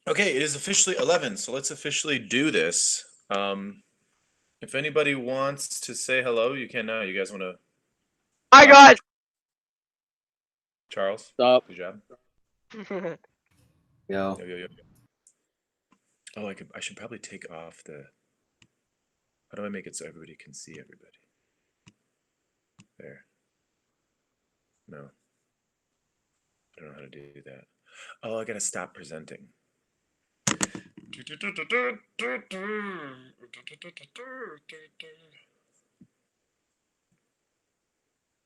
Okay, it is officially 11, so let's officially do this. If anybody wants to say hello, you can now. You guys want to I talk? got. Charles, Stop. good job. Yo. Yo, yo, yo. Oh, I should probably take off the. How do I make it so everybody can see everybody? There. No, I don't know how to do that. Oh, I gotta stop presenting.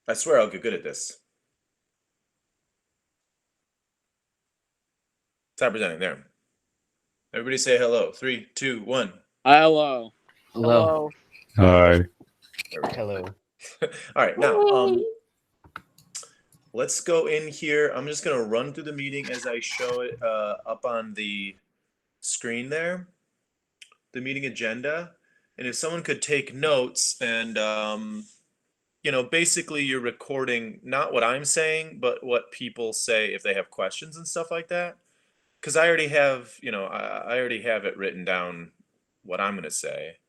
I swear I'll get good at this. Stop presenting. There. Everybody say hello. 3, 2, 1. Hello. Hello. Hello. Hi. There we go. Hello. All right, now let's go in here. I'm just gonna run through the meeting as I show it up on the screen there, the meeting agenda. And if someone could take notes and basically you're recording not what I'm saying, but what people say if they have questions and stuff like that. Because I already have, I already have it written down what I'm gonna say.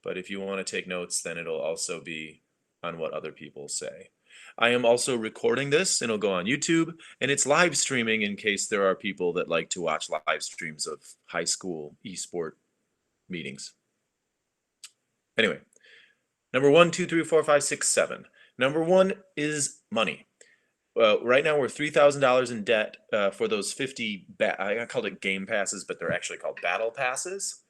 But if you want to take notes, then it'll also be on what other people say. I am also recording this and it'll go on YouTube, and it's live streaming in case there are people that like to watch live streams of high school esport meetings. Anyway, number 1, 2, 3, 4, 5, 6, 7. Number 1 is money. Right now we're $3,000 in debt for those 50, I called it game passes, but they're actually called battle passes.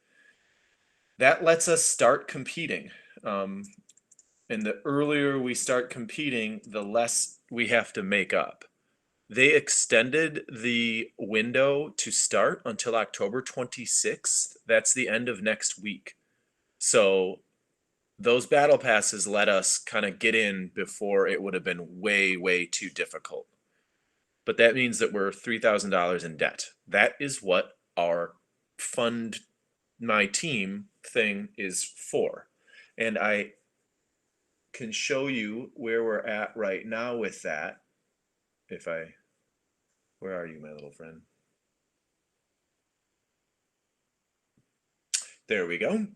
That lets us start competing. And the earlier we start competing, the less we have to make up. They extended the window to start until October 26th. That's the end of next week. So those battle passes let us kind of get in before it would have been way, way too difficult. But that means that we're $3,000 in debt. That is what our fund my team thing is for. And I can show you where we're at right now with that. Where are you, my little friend? There we go.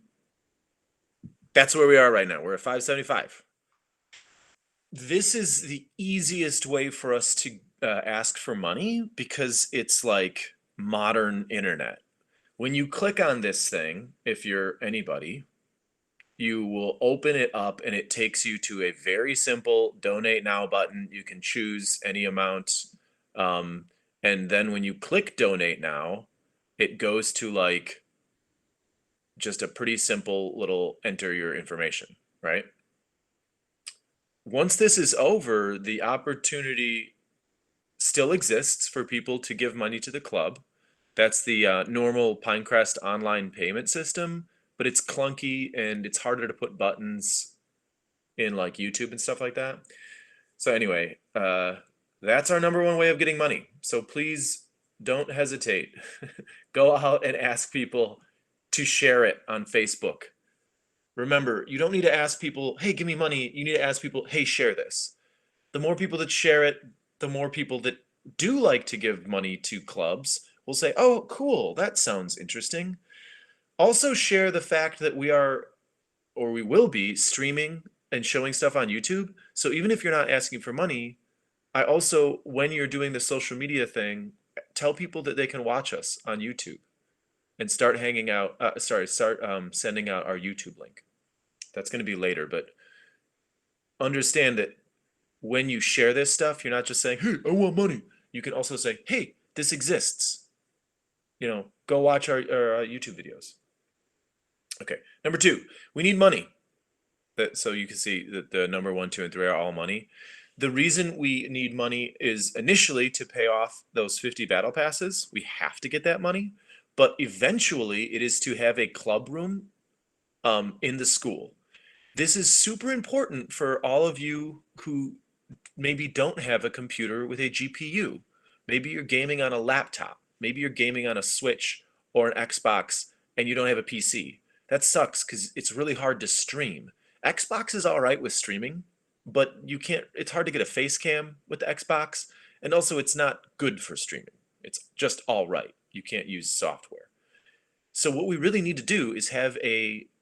That's where we are right now. We're at 575. This is the easiest way for us to ask for money because it's like modern internet. When you click on this thing, if you're anybody, you will open it up and it takes you to a very simple donate now button. You can choose any amount. And then when you click donate now, it goes to like just a pretty simple little enter your information, right? Once this is over, the opportunity still exists for people to give money to the club. That's the normal Pinecrest online payment system, but it's clunky and it's harder to put buttons in like YouTube and stuff like that. So anyway, that's our number one way of getting money. So please don't hesitate. Go out and ask people to share it on Facebook. Remember, you don't need to ask people, hey, give me money. You need to ask people, hey, share this. The more people that share it, the more people that do like to give money to clubs will say, oh, cool, that sounds interesting. Also share the fact that we are, or we will be, streaming and showing stuff on YouTube. So even if you're not asking for money, I also, when you're doing the social media thing, tell people that they can watch us on YouTube and start hanging out. Start sending out our YouTube link. That's going to be later, but understand that when you share this stuff, you're not just saying, hey, I want money. You can also say, hey, this exists. Go watch our YouTube videos. Okay, number 2, we need money. So you can see that the number 1, 2, and 3 are all money. The reason we need money is initially to pay off those 50 battle passes. We have to get that money, but eventually it is to have a club room in the school. This is super important for all of you who maybe don't have a computer with a GPU. Maybe you're gaming on a laptop. Maybe you're gaming on a Switch or an Xbox and you don't have a PC. That sucks because it's really hard to stream. Xbox is all right with streaming, but it's hard to get a face cam with the Xbox. And also it's not good for streaming. It's just all right. You can't use software. So what we really need to do is have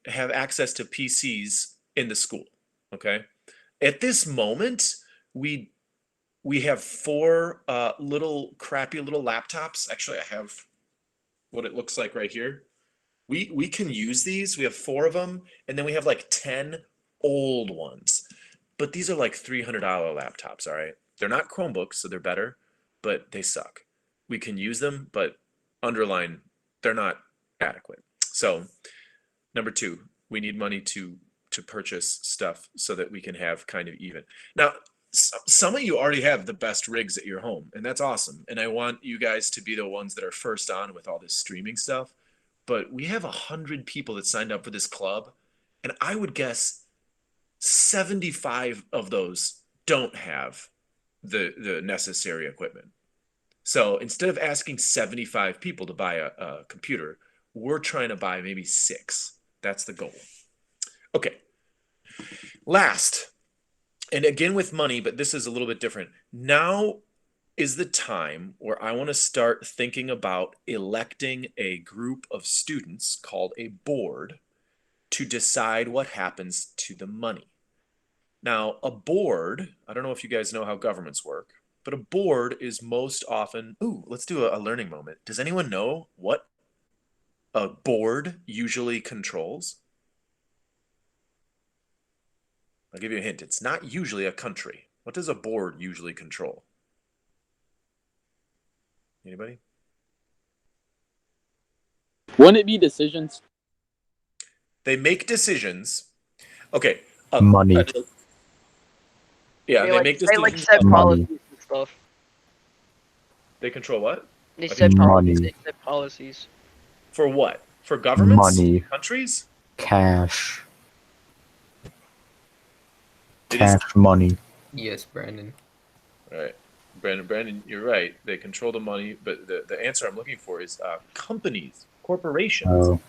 access to PCs in the school. Okay. At this moment, we we have four little crappy little laptops. Actually, I have what it looks like right here. We can use these. We have four of them, and then we have like 10 old ones. But these are like $300 laptops, all right? They're not Chromebooks, so they're better, but they suck. We can use them, but underline, they're not adequate. So, number two, we need money to purchase stuff so that we can have kind of even. Now, some of you already have the best rigs at your home, and that's awesome. And I want you guys to be the ones that are first on with all this streaming stuff. But we have 100 people that signed up for this club, and I would guess 75 of those don't have the necessary equipment. So instead of asking 75 people to buy a computer, we're trying to buy maybe 6. That's the goal. Okay. Last, and again with money, but this is a little bit different. Now is the time where I want to start thinking about electing a group of students called a board to decide what happens to the money. Now, a board, I don't know if you guys know how governments work, but a board is most often, ooh, let's do a learning moment. Does anyone know what a board usually controls? I'll give you a hint. It's not usually a country. What does a board usually control? Anybody? Wouldn't it be decisions? They make decisions. Okay. Money. Yeah, They they make they like decisions. set Money. policies and stuff. They control what? They Okay. set policies. Money. They set policies. For what? For governments? Money. Countries? Cash. It is. Cash money. Yes, Brandon. All right. Brandon, you're right. They control the money, but the answer I'm looking for is companies, corporations. Oh.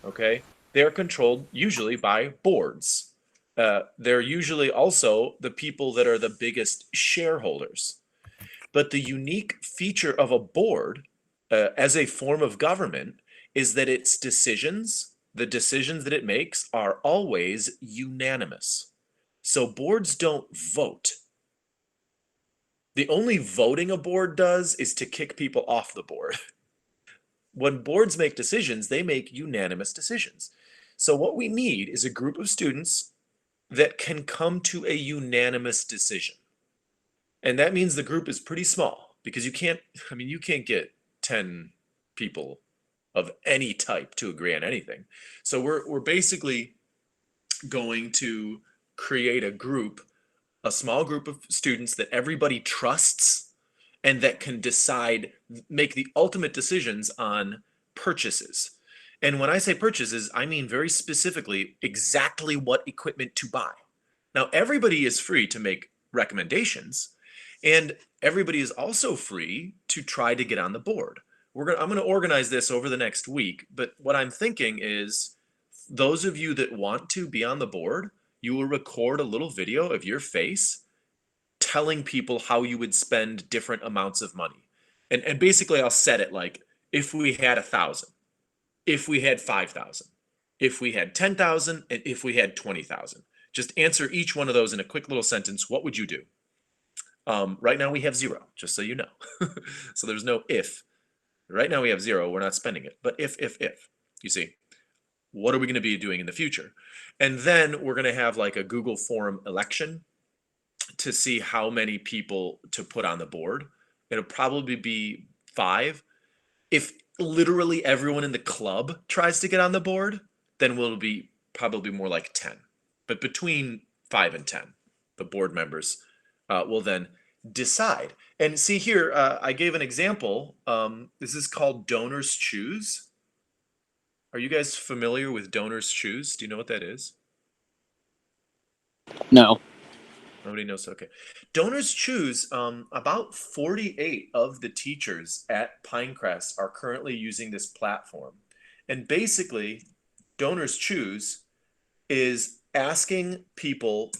Okay. They're controlled usually by boards. They're usually also the people that are the biggest shareholders. But the unique feature of a board as a form of government is that its decisions, the decisions that it makes, are always unanimous. So boards don't vote. The only voting a board does is to kick people off the board. When boards make decisions, they make unanimous decisions. So what we need is a group of students that can come to a unanimous decision. And that means the group is pretty small because you can't get 10 people of any type to agree on anything. So we're basically going to create a small group of students that everybody trusts and that can make the ultimate decisions on purchases. And when I say purchases, I mean very specifically exactly what equipment to buy. Now, everybody is free to make recommendations, and everybody is also free to try to get on the board. I'm going to organize this over the next week, but what I'm thinking is those of you that want to be on the board, you will record a little video of your face telling people how you would spend different amounts of money. And basically I'll set it like if we had 1,000, if we had 5,000, if we had 10,000, and if we had 20,000. Just answer each one of those in a quick little sentence. What would you do? Right now we have 0, just so you know. So there's no if. Right now we have 0, we're not spending it. But if, you see, what are we going to be doing in the future? And then we're going to have like a Google form election to see how many people to put on the board. It'll probably be 5. If literally everyone in the club tries to get on the board, then we'll be probably more like 10. But between 5 and 10, the board members will then decide. And see here, I gave an example. This is called Donors Choose. Are you guys familiar with Donors Choose? Do you know what that is? No. Nobody knows. Okay. Donors Choose, about 48 of the teachers at Pinecrest are currently using this platform. And basically, Donors Choose is asking people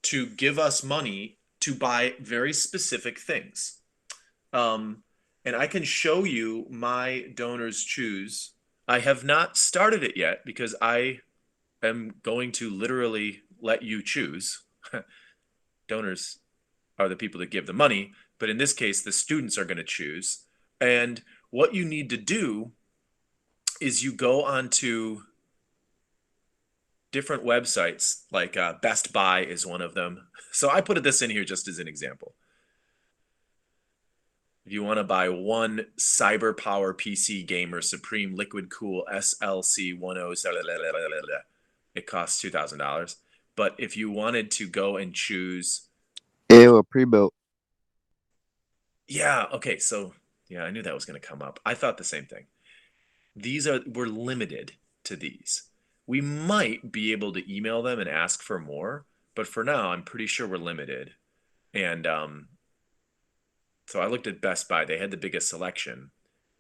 to give us money to buy very specific things. and I can show you my donors choose. I have not started it yet because I am going to literally let you choose. Donors are the people that give the money, but in this case, the students are going to choose. And what you need to do is you go onto different websites, like Best Buy is one of them. So I put this in here just as an example. If you want to buy one Cyber Power PC Gamer Supreme Liquid Cool SLC 10, it costs $2,000. But if you wanted to go and choose, Ew, pre-built. yeah, okay, so yeah, I knew that was going to come up. I thought the same thing. We're limited to these. We might be able to email them and ask for more, but for now, I'm pretty sure we're limited. And so I looked at Best Buy; they had the biggest selection,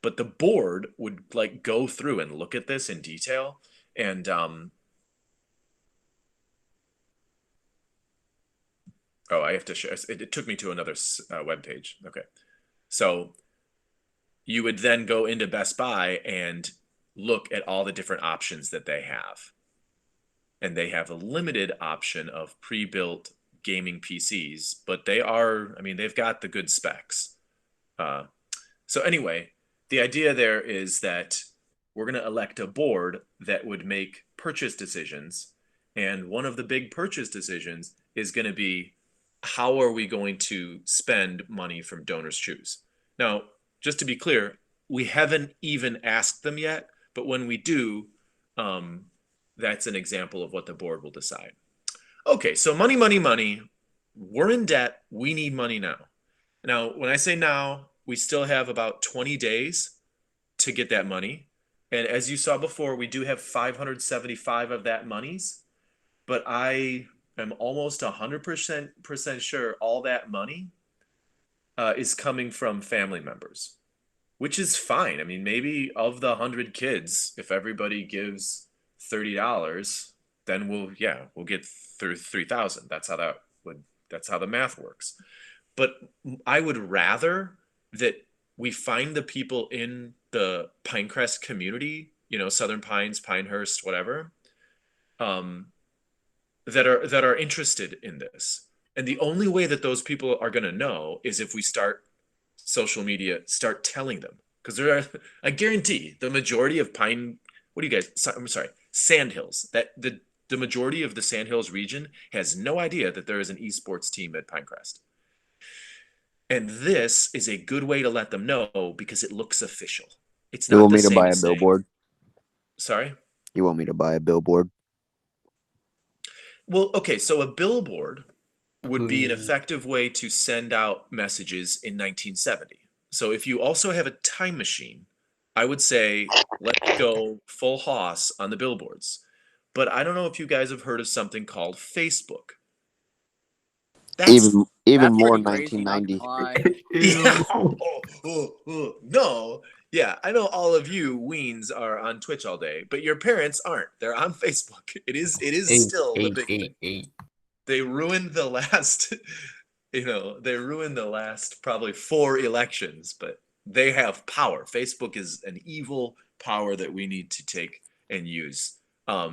but the board would like go through and look at this in detail. And oh, I have to show. It took me to another web page. Okay, so you would then go into Best Buy and look at all the different options that they have. And they have a limited option of pre-built gaming PCs, but I mean, they've got the good specs. Uh, so anyway, the idea there is that we're going to elect a board that would make purchase decisions. And one of the big purchase decisions is going to be, how are we going to spend money from donors choose? Now, just to be clear, we haven't even asked them yet, but when we do, that's an example of what the board will decide. Okay, so money, money, money. We're in debt. We need money now. Now, when I say now, we still have about 20 days to get that money. And as you saw before, we do have 575 of that monies, but I am almost 100% sure all that money is coming from family members, which is fine. I mean, maybe of the 100 kids, if everybody gives $30, then we'll get through 3,000. That's how the math works. But I would rather that we find the people in the Pinecrest community, Southern Pines, Pinehurst, whatever, um, that are interested in this. And the only way that those people are going to know is if we start social media, start telling them. Because I guarantee the majority of what do you guys, I'm sorry, Sandhills, that the majority of the Sandhills region has no idea that there is an esports team at Pinecrest. And this is a good way to let them know because it looks official. It's You not want the me to same buy a as saying, billboard? sorry? You want me to buy a billboard? Well, okay, so a billboard would be an effective way to send out messages in 1970. So if you also have a time machine, I would say let's go full Hoss on the billboards. But I don't know if you guys have heard of something called Facebook. That's Even That's more pretty crazy, not gonna 1990. lie. yeah. No. Yeah, I know all of you weens are on Twitch all day, but your parents aren't. They're on Facebook. It is still the big thing. They ruined the last they ruined the last probably 4 elections, but they have power. Facebook is an evil power that we need to take and use. I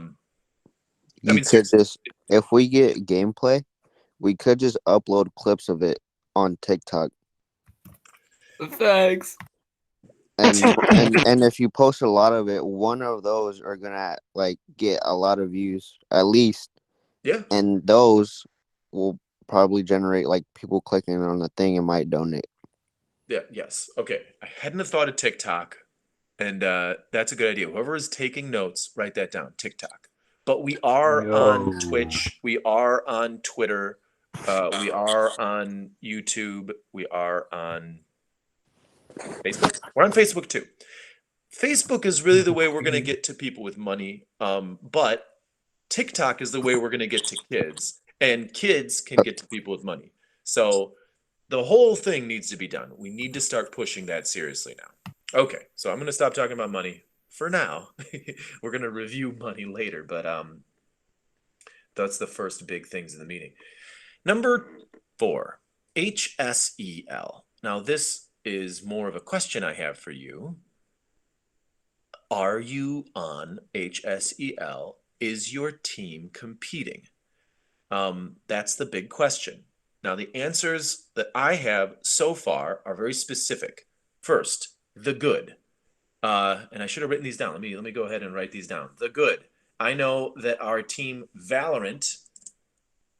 You mean, could seriously. just, if we get gameplay, we could just upload clips of it on TikTok. Thanks. And if you post a lot of it, one of those are gonna like get a lot of views at least, Yeah. and those will probably generate like people clicking on the thing and might donate. Yeah. Yes. Okay. I hadn't have thought of TikTok, and that's a good idea. Whoever is taking notes, write that down. TikTok. But we are on Twitch. We are on Twitter. We are on YouTube. We are on Facebook. We're on Facebook too. Facebook is really the way we're going to get to people with money. But TikTok is the way we're going to get to kids, and kids can get to people with money. So the whole thing needs to be done. We need to start pushing that seriously now. Okay, so I'm going to stop talking about money for now. We're going to review money later, but that's the first big things in the meeting. Number 4, HSEL. Now this is more of a question I have for you. Are you on HSEL? Is your team competing? That's the big question. Now, the answers that I have so far are very specific. First, the good. And I should have written these down. Let me go ahead and write these down. The good. I know that our team Valorant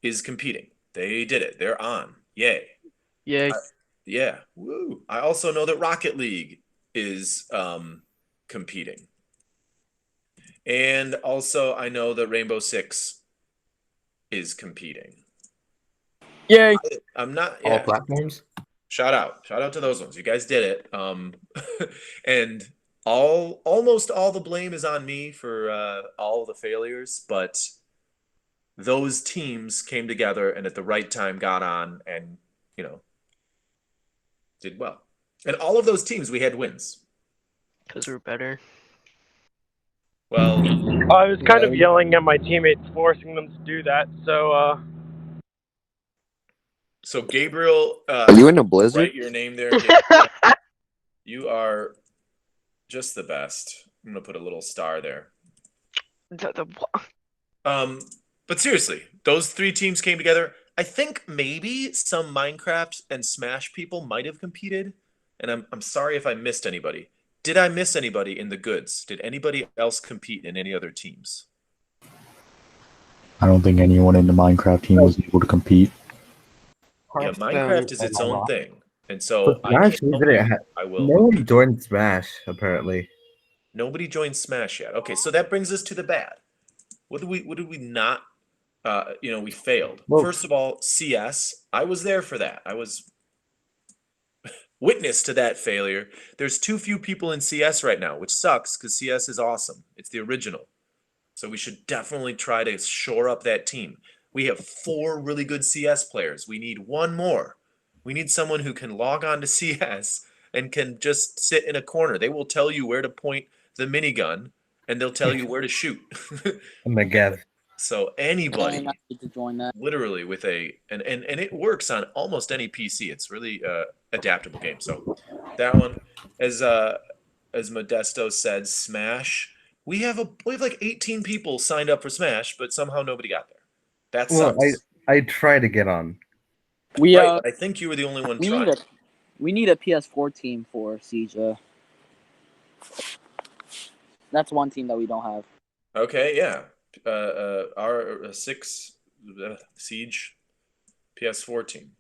is competing. They did it. They're on. Yay. Yay. Yeah. Woo. I also know that Rocket League is competing. And also I know that Rainbow Six is competing. Yay! I'm not All yeah. platforms. Shout out to those ones. You guys did it. And almost all the blame is on me for all the failures, but those teams came together and at the right time got on and did well. And all of those teams we had wins. Because we're better. Well, I was kind of yelling at my teammates, forcing them to do that. so Gabriel, Are you in a blizzard? write your name there. Gabriel. You are just the best. I'm gonna put a little star there. But seriously, those three teams came together. I think maybe some Minecraft and Smash people might have competed, and I'm sorry if I missed anybody. Did I miss anybody in the goods? Did anybody else compete in any other teams? I don't think anyone in the Minecraft team was able to compete. Yeah, Minecraft is its own thing, and so But I can't Smash, we help didn't you. I will. No one joined Smash, apparently. Nobody joined Smash yet. Okay, so that brings us to the bad. What did we not? We failed. Well- First of all, CS. I was there for that. I was witness to that failure. There's too few people in CS right now, which sucks because CS is awesome. It's the original. So we should definitely try to shore up that team. We have 4 really good CS players. We need 1 more. We need someone who can log on to CS and can just sit in a corner. They will tell you where to point the minigun and they'll tell you where to shoot. Oh my god. So anybody And I need to join that. literally with and it works on almost any PC. It's really adaptable game. So that one, as Modesto said, Smash. We have like 18 people signed up for Smash, but somehow nobody got there. That Well, sucks. I try to get on. We Right, I think you were the only one we trying. need a PS4 team for Siege. That's one team that we don't have. Okay, yeah. Our 6 Siege PS4 team.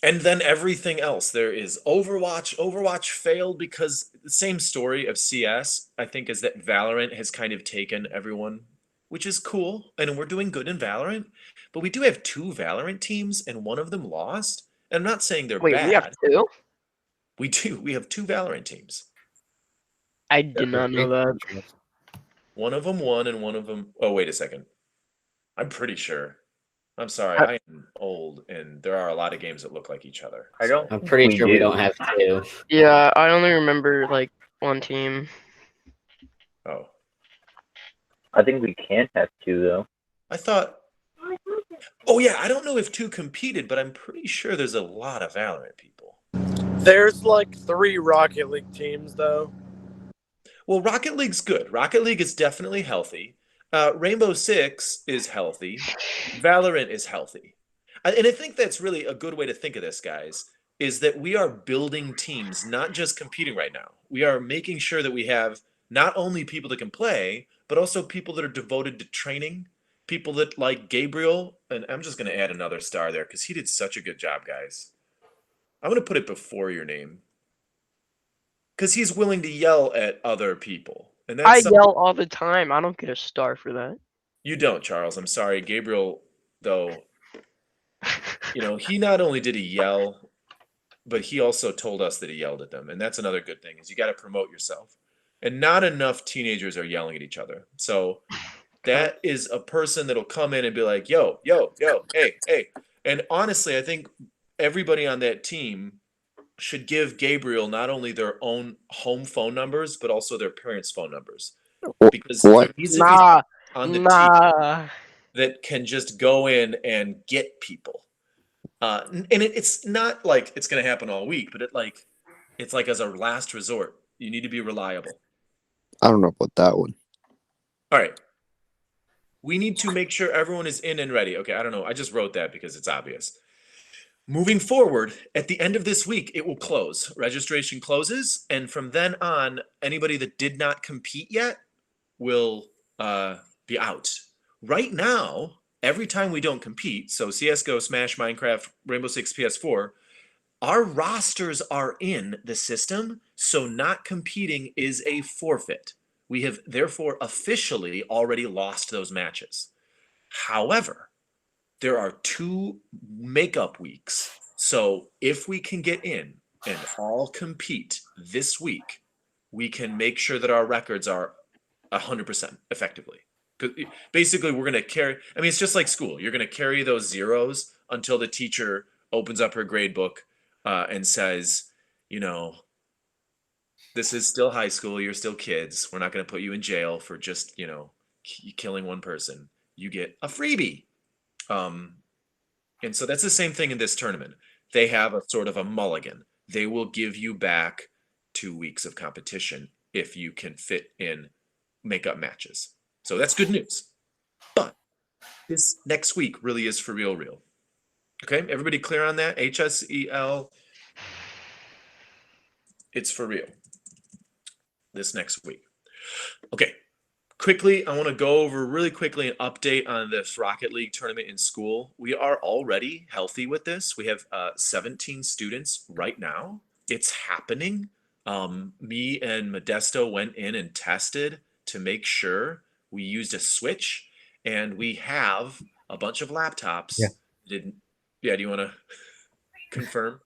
And then everything else. There is Overwatch. Overwatch failed because the same story of CS, I think, is that Valorant has kind of taken everyone, which is cool. And we're doing good in Valorant. But we do have 2 Valorant teams, and one of them lost. And I'm not saying they're Wait, bad. we have 2? We do. We have 2 Valorant teams. I did not know that. One of them won, and one of them. Oh, wait a second. I'm pretty sure. I'm sorry, I am old, and there are a lot of games that look like each other. I'm pretty sure we don't have 2. Yeah, I only remember like 1 team. Oh, I think we can have 2 though. I thought. Oh yeah, I don't know if 2 competed, but I'm pretty sure there's a lot of Valorant people. there's like 3 Rocket League teams though. Well, Rocket League's good. Rocket League is definitely healthy. Rainbow Six is healthy. Valorant is healthy. And I think that's really a good way to think of this, guys, is that we are building teams, not just competing right now. We are making sure that we have not only people that can play, but also people that are devoted to training, people that like Gabriel. And I'm just going to add another star there because he did such a good job, guys. I'm going to put it before your name because he's willing to yell at other people. And I that's yell all the time. I don't get a star for that. You don't, Charles. I'm sorry. Gabriel, though, he not only did he yell, but he also told us that he yelled at them. And that's another good thing is you got to promote yourself. And not enough teenagers are yelling at each other. So that is a person that'll come in and be like, yo, yo, yo, hey, hey. And honestly, I think everybody on that team should give Gabriel not only their own home phone numbers, but also their parents' phone numbers. Because What? he needs to be on the team Nah. that can just go in and get people. And it's not like it's going to happen all week, but it's like as a last resort. You need to be reliable. I don't know about that one. All right. We need to make sure everyone is in and ready. Okay, I don't know. I just wrote that because it's obvious. Moving forward, at the end of this week, it will close. Registration closes, and from then on, anybody that did not compete yet will be out. Right now, every time we don't compete, so CSGO, Smash, Minecraft, Rainbow Six, PS4, our rosters are in the system, so not competing is a forfeit. We have therefore officially already lost those matches. However, there are 2 makeup weeks. So if we can get in and all compete this week, we can make sure that our records are 100% effectively. Because basically, we're going to carry, I mean, it's just like school. You're going to carry those zeros until the teacher opens up her grade book and says, you know, this is still high school. You're still kids. We're not going to put you in jail for just, killing one person. You get a freebie. And so that's the same thing in this tournament. They have a sort of a mulligan. They will give you back 2 weeks of competition if you can fit in makeup matches. So that's good news. But this next week really is for real. Okay, everybody clear on that? HSEL, it's for real this next week. Okay, quickly, I want to go over really quickly an update on this Rocket League tournament in school. We are already healthy with this. We have 17 students right now. It's happening. Me and Modesto went in and tested to make sure. We used a switch, and we have a bunch of laptops. Yeah. Do you want to confirm?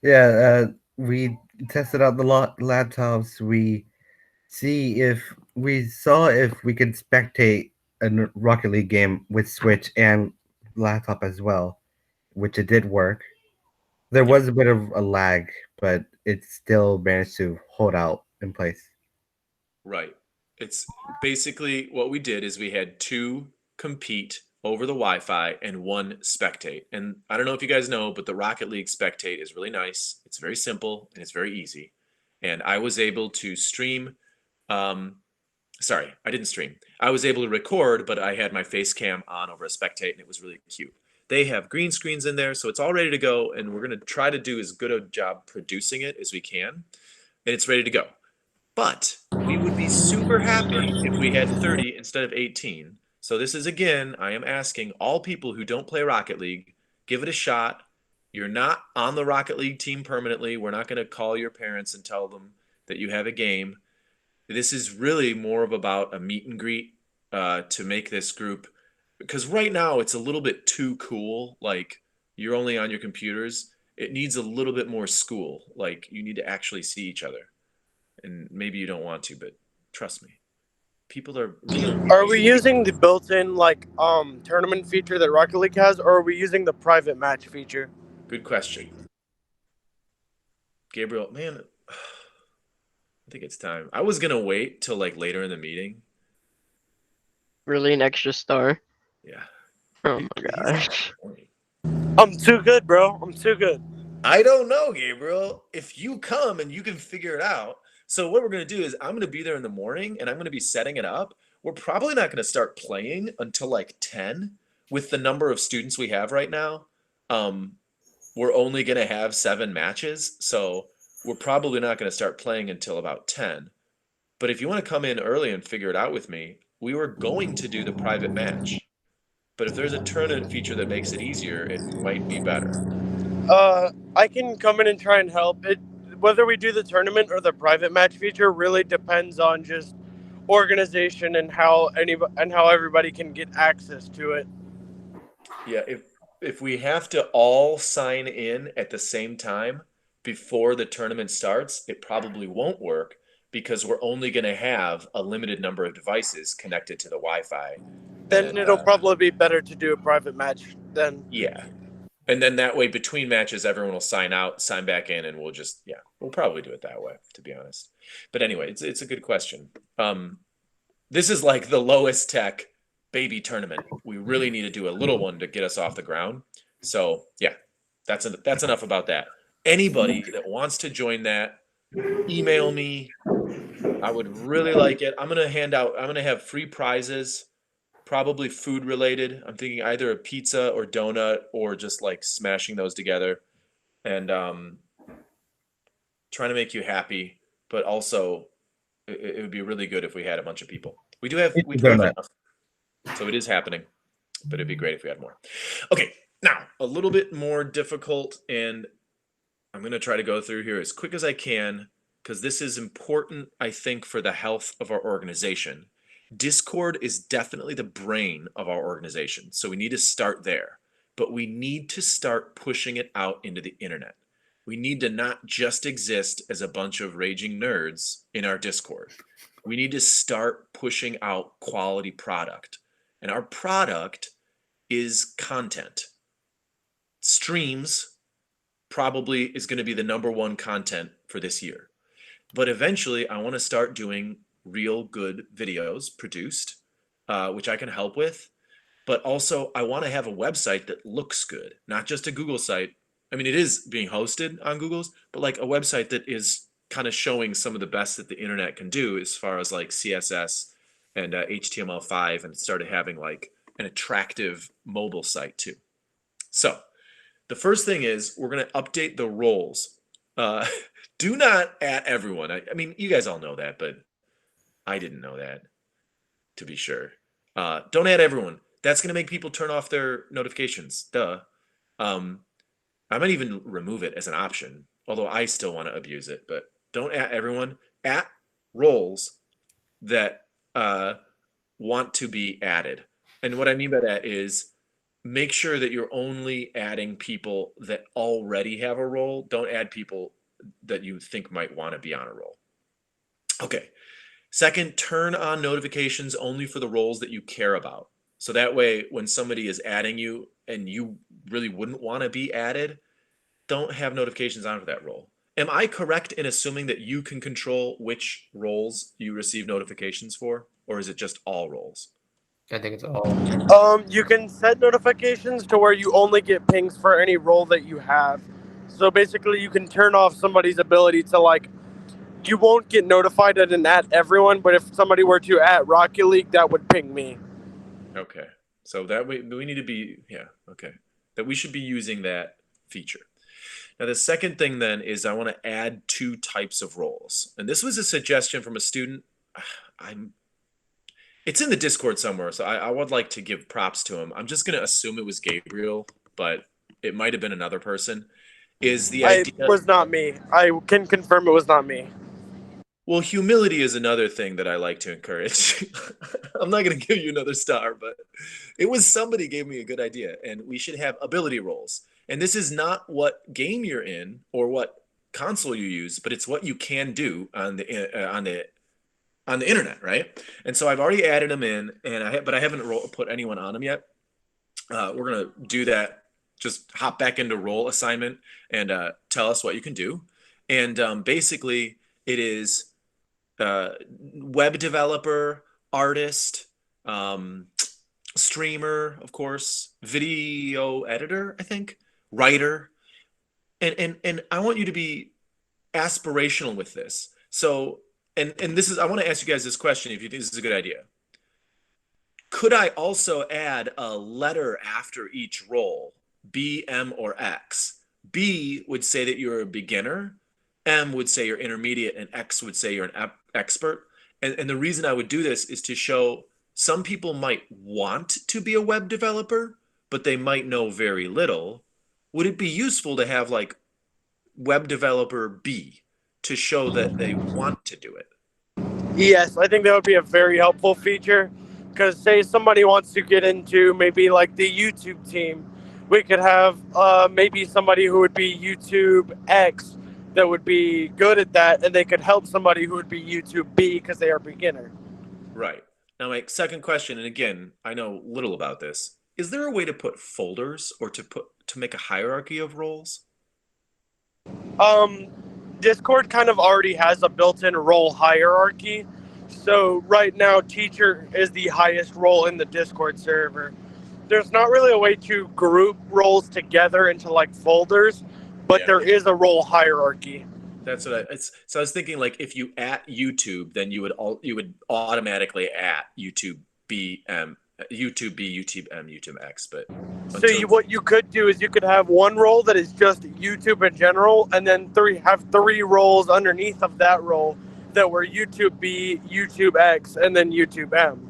Yeah, we tested out the laptops. We saw if we could spectate a Rocket League game with Switch and laptop as well, which it did work. There was a bit of a lag, but it still managed to hold out in place. Right. It's basically what we did is we had 2 compete over the Wi-Fi and 1 spectate. And I don't know if you guys know, but the Rocket League spectate is really nice. It's very simple and it's very easy. And I was able to stream. Sorry, I didn't stream. I was able to record, but I had my face cam on over a spectate, and it was really cute. They have green screens in there, so it's all ready to go, and we're going to try to do as good a job producing it as we can. And it's ready to go. But we would be super happy if we had 30 instead of 18. So this is, again, I am asking all people who don't play Rocket League, give it a shot. You're not on the Rocket League team permanently. We're not going to call your parents and tell them that you have a game. This is really more of about a meet and greet to make this group, because right now it's a little bit too cool. Like, you're only on your computers. It needs a little bit more school. Like, you need to actually see each other. And maybe you don't want to, but trust me, people are really. Are we using the built-in tournament feature that Rocket League has, or are we using the private match feature? Good question, Gabriel. Man, I think it's time. I was gonna wait till like later in the meeting. Really, an extra star? Yeah. Oh my gosh. I'm too good, bro. I'm too good. I don't know, Gabriel. If you come and you can figure it out. So what we're going to do is I'm going to be there in the morning and I'm going to be setting it up. We're probably not going to start playing until like 10 with the number of students we have right now. We're only going to have 7 matches. So we're probably not going to start playing until about 10. But if you want to come in early and figure it out with me, we were going to do the private match. But if there's a tournament feature that makes it easier, it might be better. I can come in and try and help. Whether we do the tournament or the private match feature really depends on just organization and how everybody can get access to it. Yeah, if we have to all sign in at the same time before the tournament starts, it probably won't work because we're only going to have a limited number of devices connected to the Wi-Fi. Then it'll probably be better to do a private match then. Yeah. And then that way, between matches, everyone will sign out, sign back in, and we'll probably do it that way, to be honest. But anyway, it's a good question. This is like the lowest tech baby tournament. We really need to do a little one to get us off the ground. So, yeah, That's enough about that. Anybody that wants to join that, email me. I would really like it. I'm gonna have free prizes, probably food related. I'm thinking either a pizza or donut or just like smashing those together and trying to make you happy, but also it would be really good if we had a bunch of people. We do have enough, so it is happening, but it'd be great if we had more. Okay, now a little bit more difficult, and I'm gonna try to go through here as quick as I can because this is important, I think, for the health of our organization. Discord is definitely the brain of our organization, so we need to start there. But we need to start pushing it out into the internet. We need to not just exist as a bunch of raging nerds in our Discord. We need to start pushing out quality product. And our product is content. Streams probably is going to be the #1 content for this year. But eventually, I want to start doing real good videos produced, which I can help with. But also, I want to have a website that looks good, not just a Google site. I mean, it is being hosted on Google's, but like a website that is kind of showing some of the best that the internet can do as far as like CSS and HTML5, and started having like an attractive mobile site too. So the first thing is we're going to update the roles. Do not at everyone. I mean, you guys all know that, but I didn't know that, to be sure. Don't add everyone. That's going to make people turn off their notifications. Duh. I might even remove it as an option, although I still want to abuse it. But don't at everyone. At roles that want to be added. And what I mean by that is make sure that you're only adding people that already have a role. Don't add people that you think might want to be on a role. Okay. Second, turn on notifications only for the roles that you care about. So that way, when somebody is adding you and you really wouldn't want to be added, don't have notifications on for that role. Am I correct in assuming that you can control which roles you receive notifications for, or is it just all roles? I think it's all. You can set notifications to where you only get pings for any role that you have. So basically, you can turn off somebody's ability to like. You won't get notified at an at everyone, but if somebody were to at Rocket League, that would ping me. Okay, so that we need to be okay. That we should be using that feature. Now the second thing then is I want to add 2 types of roles, and this was a suggestion from a student. It's in the Discord somewhere, so I would like to give props to him. I'm just going to assume it was Gabriel, but it might have been another person. Is the idea? It was not me. I can confirm it was not me. Well, humility is another thing that I like to encourage. I'm not going to give you another star, but it was somebody gave me a good idea, and we should have ability roles. And this is not what game you're in or what console you use, but it's what you can do on the internet, right? And so I've already added them in, but I haven't put anyone on them yet. We're gonna do that. Just hop back into role assignment and tell us what you can do. And basically, it is web developer, artist, streamer, of course, video editor, I think, writer, and I want you to be aspirational with this. So, and this is, I want to ask you guys this question if you think this is a good idea. Could I also add a letter after each role, B, M, or X? B would say that you're a beginner, M would say you're intermediate, and X would say you're an expert. And the reason I would do this is to show some people might want to be a web developer, but they might know very little. Would it be useful to have like web developer B to show that they want to do it? Yes, I think that would be a very helpful feature. Because say somebody wants to get into maybe like the YouTube team, we could have maybe somebody who would be YouTube X that would be good at that, and they could help somebody who would be YouTube B because they are beginner. Right. Now my second question, and again, I know little about this, is there a way to put folders or to make a hierarchy of roles? Discord kind of already has a built-in role hierarchy. So right now, teacher is the highest role in the Discord server. there's not really a way to group roles together into like folders, but Yeah. there is a role hierarchy. That's what so I was thinking, like, if you at YouTube, then you would automatically at YouTube YouTube B, YouTube M, YouTube X. But So what you could do is you could have one role that is just YouTube in general, and then have three roles underneath of that role that were YouTube B, YouTube X, and then YouTube M.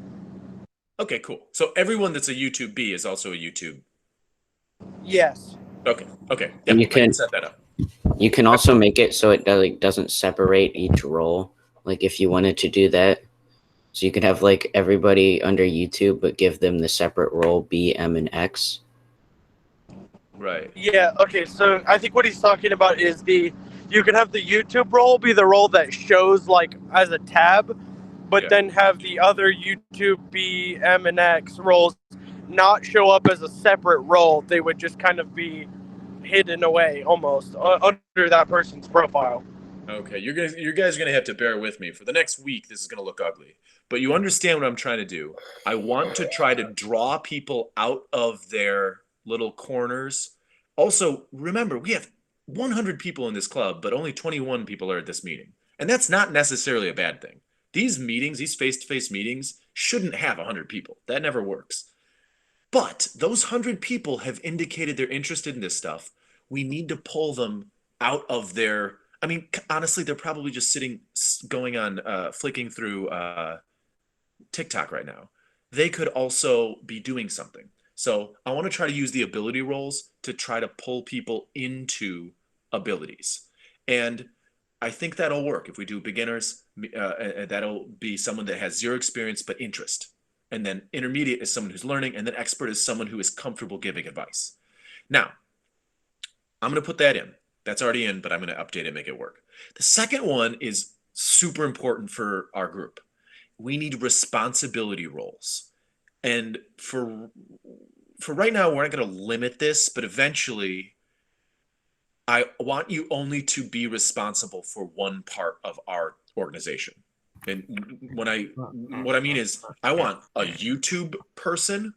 Okay, cool. So everyone that's a YouTube B is also a YouTube. Yes. Okay. Yeah, And you I can can set that up. you can also make it so it doesn't separate each role. Like if you wanted to do that, so you could have like everybody under YouTube, but give them the separate role B, M, and X. Right. Yeah. Okay. So I think what he's talking about is you can have the YouTube role be the role that shows like as a tab, but then have the other YouTube B, M, and X roles not show up as a separate role. They would just kind of be hidden away almost under that person's profile. Okay, you guys are gonna have to bear with me for the next week. This is gonna look ugly, but you understand what I'm trying to do. I want to try to draw people out of their little corners. Also, remember, we have 100 people in this club, but only 21 people are at this meeting, and that's not necessarily a bad thing. These meetings, these face-to-face meetings, shouldn't have 100 people. That never works. But those 100 people have indicated they're interested in this stuff. We need to pull them out of their, I mean, honestly, they're probably just going on, flicking through TikTok right now. They could also be doing something. So I want to try to use the ability roles to try to pull people into abilities. And I think that'll work. If we do beginners, that'll be someone that has zero experience but interest. And then intermediate is someone who's learning, and then expert is someone who is comfortable giving advice. Now, I'm going to put that in. That's already in, but I'm going to update it, make it work. The second one is super important for our group. We need responsibility roles. And for right now, we're not going to limit this, but eventually, I want you only to be responsible for one part of our organization. And what I mean is, I want a YouTube person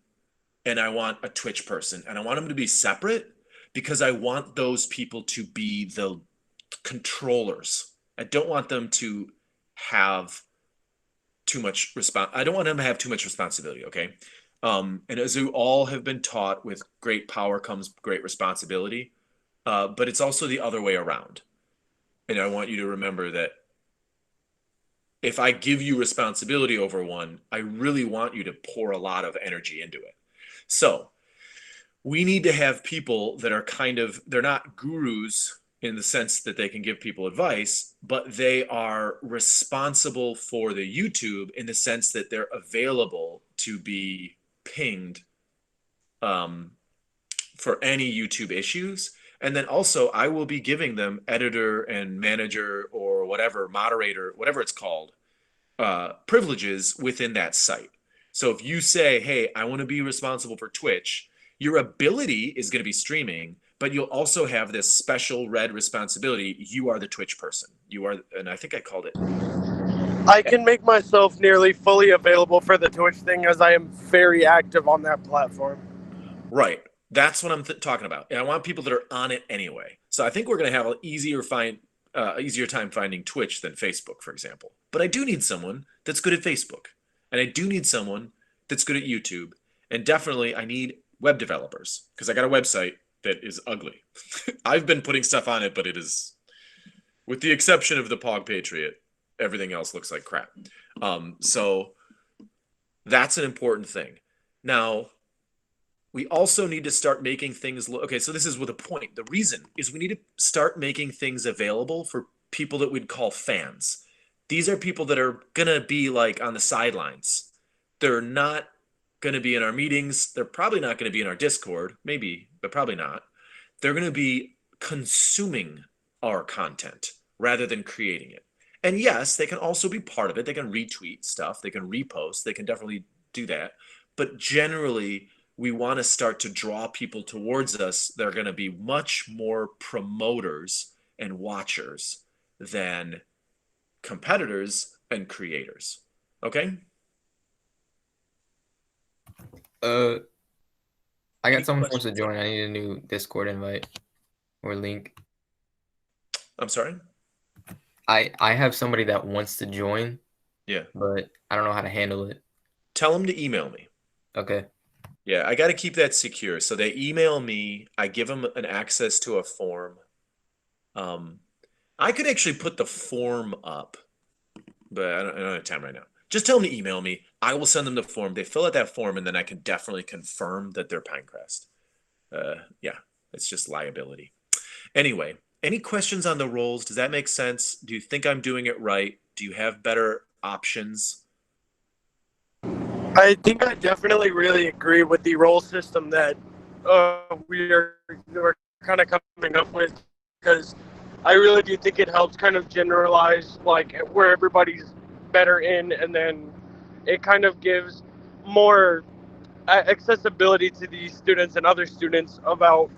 and I want a Twitch person, and I want them to be separate because I want those people to be the controllers. I don't want them to have too much I don't want them to have too much responsibility. Okay. And as you all have been taught, with great power comes great responsibility. But it's also the other way around. And I want you to remember that if I give you responsibility over one, I really want you to pour a lot of energy into it. So we need to have people that are they're not gurus in the sense that they can give people advice, but they are responsible for the YouTube in the sense that they're available to be pinged for any YouTube issues. And then also I will be giving them editor and manager or whatever, moderator, whatever it's called, privileges within that site. So if you say, hey, I want to be responsible for Twitch, your ability is going to be streaming, but you'll also have this special red responsibility. You are the Twitch person. You are, and I think I called it. I can make myself nearly fully available for the Twitch thing as I am very active on that platform. Right. That's what I'm talking about. And I want people that are on it anyway. So I think we're going to have an easier time finding Twitch than Facebook, for example. But I do need someone that's good at Facebook. And I do need someone that's good at YouTube. And definitely I need web developers, because I got a website that is ugly. I've been putting stuff on it, but it is, with the exception of the Pog Patriot, everything else looks like crap. So that's an important thing. Now, we also need to start making things okay, so this is with a point. The reason is we need to start making things available for people that we'd call fans. These are people that are going to be like on the sidelines. They're not going to be in our meetings. They're probably not going to be in our Discord, maybe, but probably not. They're going to be consuming our content rather than creating it. And yes, they can also be part of it. They can retweet stuff. They can repost. They can definitely do that. But generally, we want to start to draw people towards us that are going to be much more promoters and watchers than competitors and creators. Okay? I Any got someone who wants to questions? join. I need a new Discord invite or link. I'm sorry? I have somebody that wants to join, Yeah. but I don't know how to handle it. Tell them to email me. Okay. Yeah, I got to keep that secure. So they email me, I give them an access to a form. I could actually put the form up, but I don't have time right now. Just tell them to email me. I will send them the form. They fill out that form, and then I can definitely confirm that they're Pinecrest. Yeah, it's just liability. Anyway, any questions on the roles? Does that make sense? Do you think I'm doing it right? Do you have better options? I think I definitely really agree with the role system that we're kind of coming up with, because I really do think it helps kind of generalize like where everybody's better in, and then it kind of gives more accessibility to these students and other students about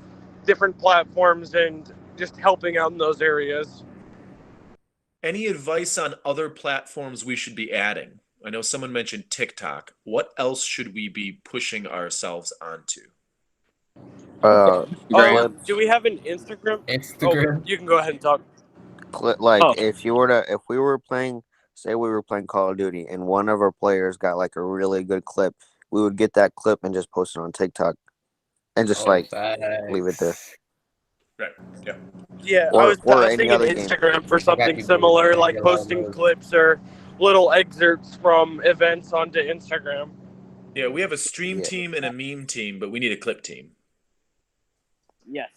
different platforms and just helping out in those areas. Any advice on other platforms we should be adding? I know someone mentioned TikTok. What else should we be pushing ourselves onto? Clips, Do we have an Instagram? Instagram. Oh, you can go ahead and talk. like Oh. if we were playing, say we were playing Call of Duty, and one of our players got like a really good clip, we would get that clip and just post it on TikTok, and just leave it there. Right. Yeah. Yeah, Or- I was or passing any an other game. Instagram for something people similar, who like get a lot of posting those. clips or little excerpts from events onto Instagram. Yeah, we have a stream Yeah. team and a meme team, but we need a clip team. Yes.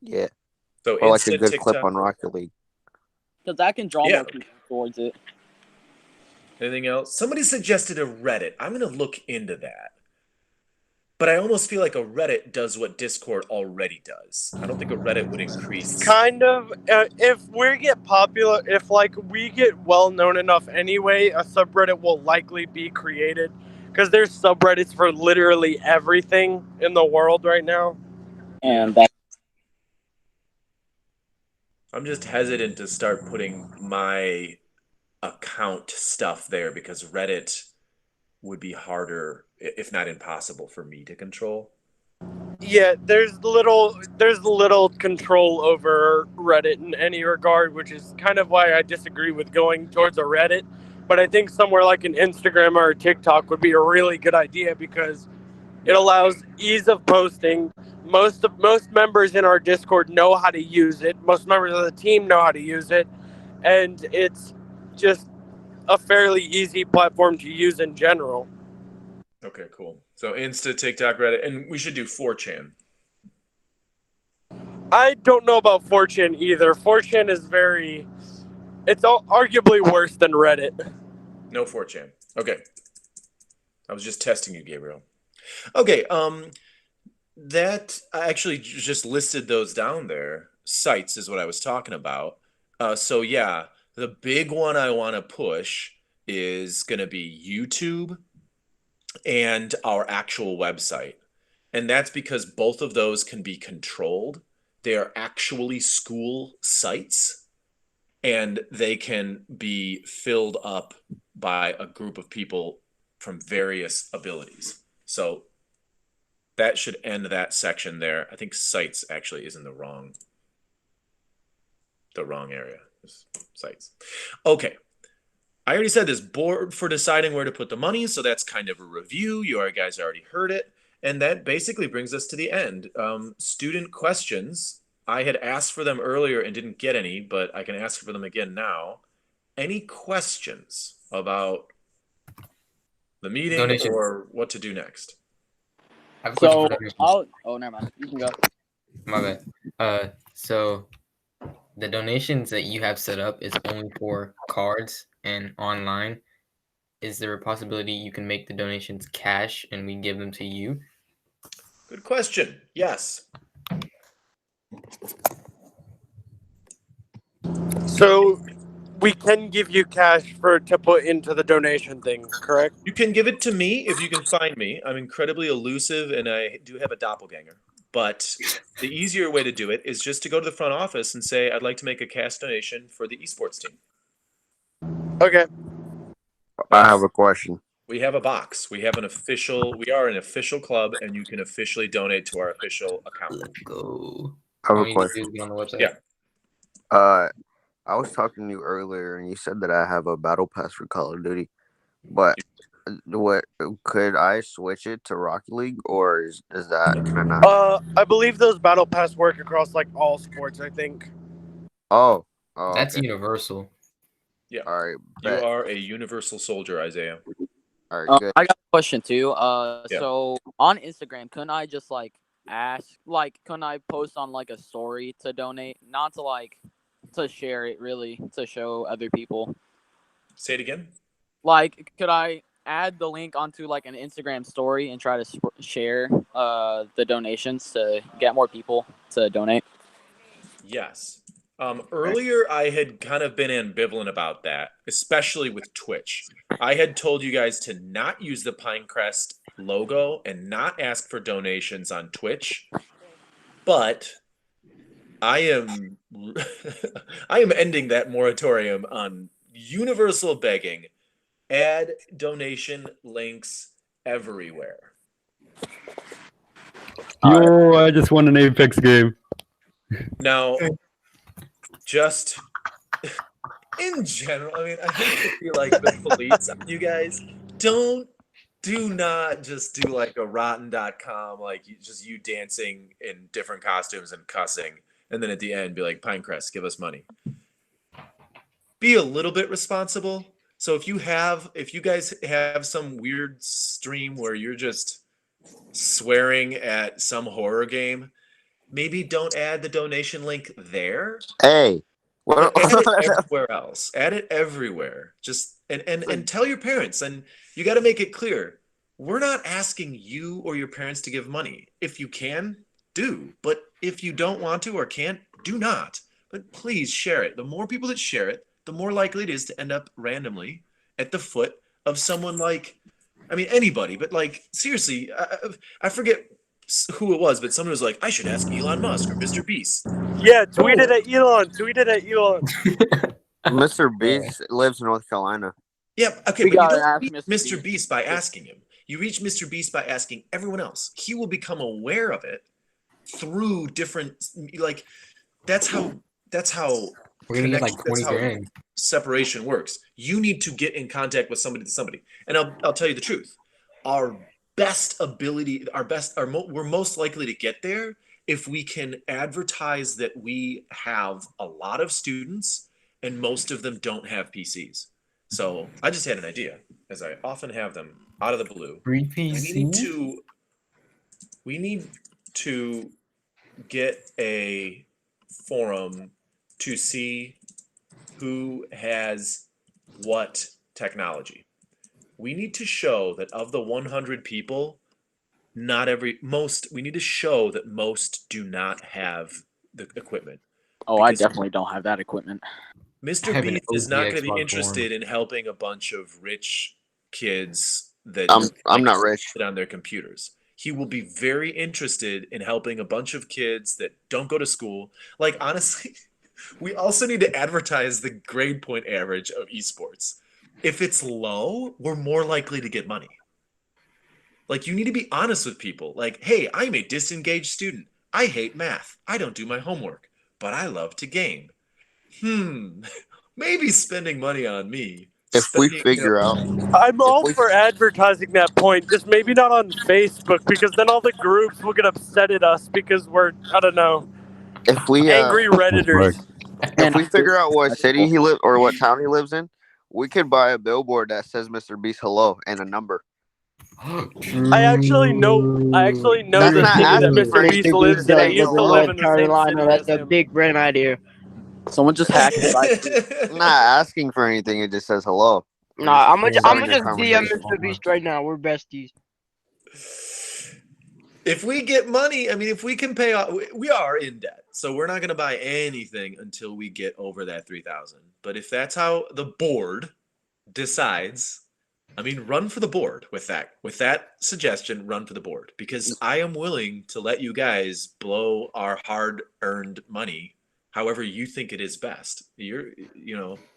Yeah. So Or like a Insta, good clip TikTok. on Rocket League. Because that can draw Yeah. more people towards it. Anything else? Somebody suggested a Reddit. I'm going to look into that. But I almost feel like a Reddit does what Discord already does. I don't think a Reddit would increase. Kind of. If we get popular, if like we get well known enough anyway, a subreddit will likely be created, because there's subreddits for literally everything in the world right now. And that I'm just hesitant to start putting my account stuff there because Reddit would be harder, if not impossible, for me to control. Yeah, there's little control over Reddit in any regard, which is kind of why I disagree with going towards a Reddit. But I think somewhere like an Instagram or a TikTok would be a really good idea, because it allows ease of posting. Most members in our Discord know how to use it. Most members of the team know how to use it, and it's just a fairly easy platform to use in general. Okay, cool. So Insta, TikTok, Reddit, and we should do 4chan. I don't know about 4chan either. 4chan is it's arguably worse than Reddit. No 4chan. Okay. I was just testing you, Gabriel. Okay, that I actually just listed those down there. Sites is what I was talking about. So yeah, the big one I want to push is going to be YouTube and our actual website. And that's because both of those can be controlled. They are actually school sites, and they can be filled up by a group of people from various abilities. So that should end that section there. I think sites actually is in the wrong area. Sites. Okay. I already said this, board for deciding where to put the money, so that's kind of a review. You guys already heard it. And that basically brings us to the end. Student questions. I had asked for them earlier and didn't get any, but I can ask for them again now. Any questions about the meeting Donations. or what to do next? I have a question so for donations. never mind. You can go. My bad. So the donations that you have set up is only for cards and online. Is there a possibility you can make the donations cash and we give them to you? Good question. Yes. So we can give you cash to put into the donation thing, correct? You can give it to me if you can find me. I'm incredibly elusive and I do have a doppelganger. But the easier way to do it is just to go to the front office and say, I'd like to make a cash donation for the esports team. Okay. I have a question. We have a box. We are an official club, and you can officially donate to our official account. Let's go. I have All a you need to question. do is get on the website. Yeah. I was talking to you earlier, and you said that I have a battle pass for Call of Duty, but what could I switch it to Rocket League, or is that can I not? I believe those battle pass work across like all sports. I think. Oh, That's okay. universal. Yeah. All right. You Bet. are a universal soldier, Isaiah. All right. Good. I got a question too. Yeah. So on Instagram, couldn't I just like couldn't I post on like a story to donate, not to like to share it, really, to show other people? Say it again. Like, could I add the link onto like an Instagram story and try to share the donations to get more people to donate? Yes. Earlier, I had kind of been ambivalent about that, especially with Twitch. I had told you guys to not use the Pinecrest logo and not ask for donations on Twitch, but I am I am ending that moratorium on universal begging. Add donation links everywhere. Yo, I just won an Apex game. Now, just in general, I mean, I hate to be like the police on you guys. Do not just do like a rotten.com, like you dancing in different costumes and cussing, and then at the end be like, Pinecrest, give us money. Be a little bit responsible. So if you guys have some weird stream where you're just swearing at some horror game, maybe don't add the donation link there. Hey, But add it everywhere else. Add it everywhere. Just and tell your parents, and you got to make it clear. We're not asking you or your parents to give money. If you can, do. But if you don't want to or can't, do not. But please share it. The more people that share it, the more likely it is to end up randomly at the foot of someone like, I mean, anybody, but like, seriously, I forget who it was, but someone was like, I should ask Elon Musk or Mr. Beast. Yeah, tweet it at Elon. Tweet it at Elon. Mr. Beast lives in North Carolina. Yeah, okay, We but you gotta don't ask reach Mr. Mr. Beast by asking him. You reach Mr. Beast by asking everyone else. He will become aware of it through different, like, that's how We're gonna get like 20 that's how grand. separation works. You need to get in contact with somebody to somebody. And I'll tell you the truth. Our best ability, we're most likely to get there if we can advertise that we have a lot of students and most of them don't have PCs. So I just had an idea, as I often have them out of the blue. Free PC. We need to get a forum to see who has what technology. We need to show that of the 100 people, we need to show that most do not have the equipment. Oh, I Because definitely don't have that equipment. Mr. have an Beast is OG not going to Xbox be interested in helping a bunch of rich kids that I'm not rich. sit on their computers. He will be very interested in helping a bunch of kids that don't go to school. Like, honestly, we also need to advertise the grade point average of esports. If it's low, we're more likely to get money. Like, you need to be honest with people. Like, hey, I'm a disengaged student. I hate math. I don't do my homework, but I love to game. Maybe spending money on me. If we figure out, I'm all for advertising that point, just maybe not on Facebook, because then all the groups will get upset at us because we're, I don't know, if we angry Redditors. if we figure out what city he lives or what town he lives in, we could buy a billboard that says Mr. Beast hello and a number. I actually know That's the not city that asking for Mr. Beast anything, lives in. I saying used to hello. live in the same Carolina, city that's as a him. big brain idea. Someone just hacked his IP. I'm not asking for anything. It just says hello. Nah, I'm gonna Starting just a DM conversation. Mr. Beast right now. We're besties. If we get money, I mean, if we can pay off, we are in debt, so we're not going to buy anything until we get over that 3,000. But if that's how the board decides, I mean, run for the board with that. With that suggestion, run for the board, because I am willing to let you guys blow our hard-earned money however you think it is best.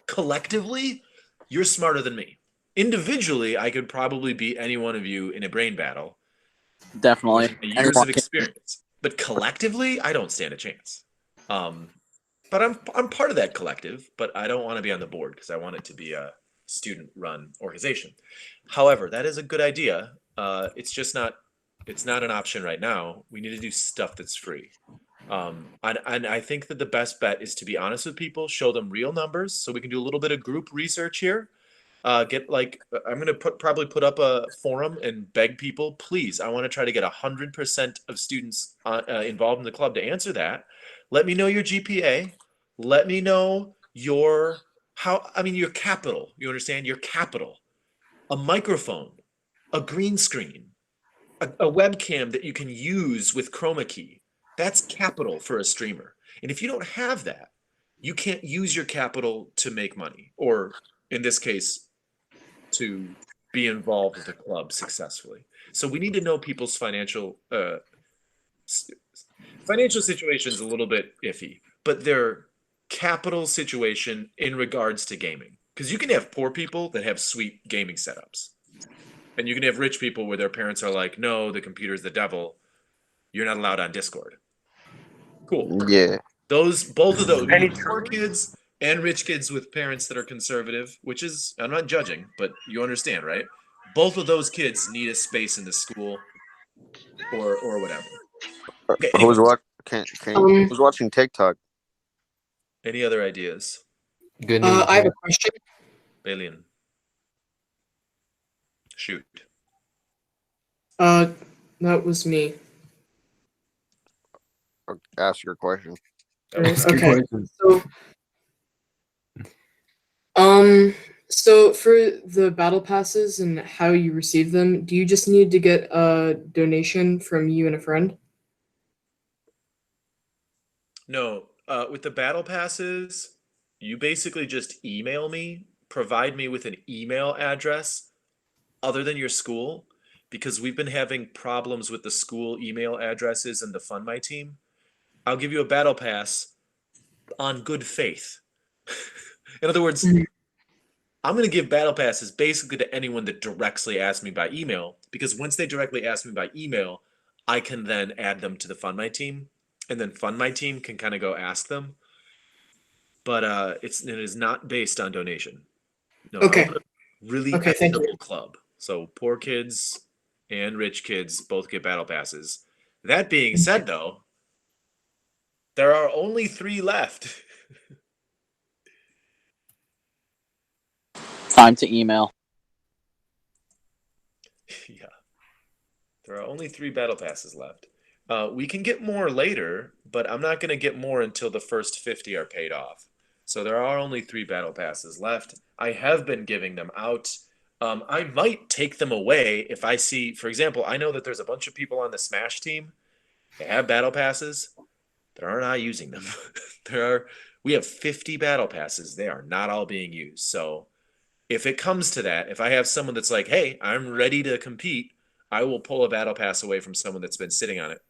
Collectively, you're smarter than me. individually, I could probably beat any one of you in a brain battle. Definitely. With years Anyone of can- experience. But collectively, I don't stand a chance. But I'm part of that collective, but I don't want to be on the board because I want it to be a student-run organization. However, that is a good idea. It's just not an option right now. We need to do stuff that's free. And I think that the best bet is to be honest with people, show them real numbers, so we can do a little bit of group research here. I'm gonna probably put up a forum and beg people, please. I want to try to get 100% of students involved in the club to answer that. Let me know your GPA. Let me know your capital. You understand your capital, a microphone, a green screen, a webcam that you can use with chroma key. That's capital for a streamer. And if you don't have that, you can't use your capital to make money, or in this case, to be involved with the club successfully. So we need to know people's financial situation is a little bit iffy, but their capital situation in regards to gaming. Because you can have poor people that have sweet gaming setups. And you can have rich people where their parents are like, no, the computer's the devil. You're not allowed on Discord. Cool. Yeah. Both of those, we Any need poor kids and rich kids with parents that are conservative, which is, I'm not judging, but you understand, right? Both of those kids need a space in the school or whatever. Okay, Who's anyway, who's watching TikTok? any other ideas? Good news. I have a question. Balian. Shoot. That was me. Ask your question. Okay. So for the battle passes and how you receive them, do you just need to get a donation from you and a friend? No, with the battle passes, you basically just email me, provide me with an email address other than your school, because we've been having problems with the school email addresses and the Fund My Team. I'll give you a battle pass on good faith. In other words, I'm going to give battle passes basically to anyone that directly asks me by email, because once they directly ask me by email, I can then add them to the Fund My Team, and then Fund My Team can kind of go ask them. But it is not based on donation. No, Okay. I want a really Okay, thank you. equitable club. So poor kids and rich kids both get battle passes. That being said, though, there are only 3 left. Time to email. Yeah. There are only 3 battle passes left. We can get more later, but I'm not going to get more until the first 50 are paid off. So there are only 3 battle passes left. I have been giving them out. I might take them away if I see, for example, I know that there's a bunch of people on the Smash team that have battle passes that are not using them. We have 50 battle passes. They are not all being used. So if it comes to that, if I have someone that's like, hey, I'm ready to compete, I will pull a battle pass away from someone that's been sitting on it.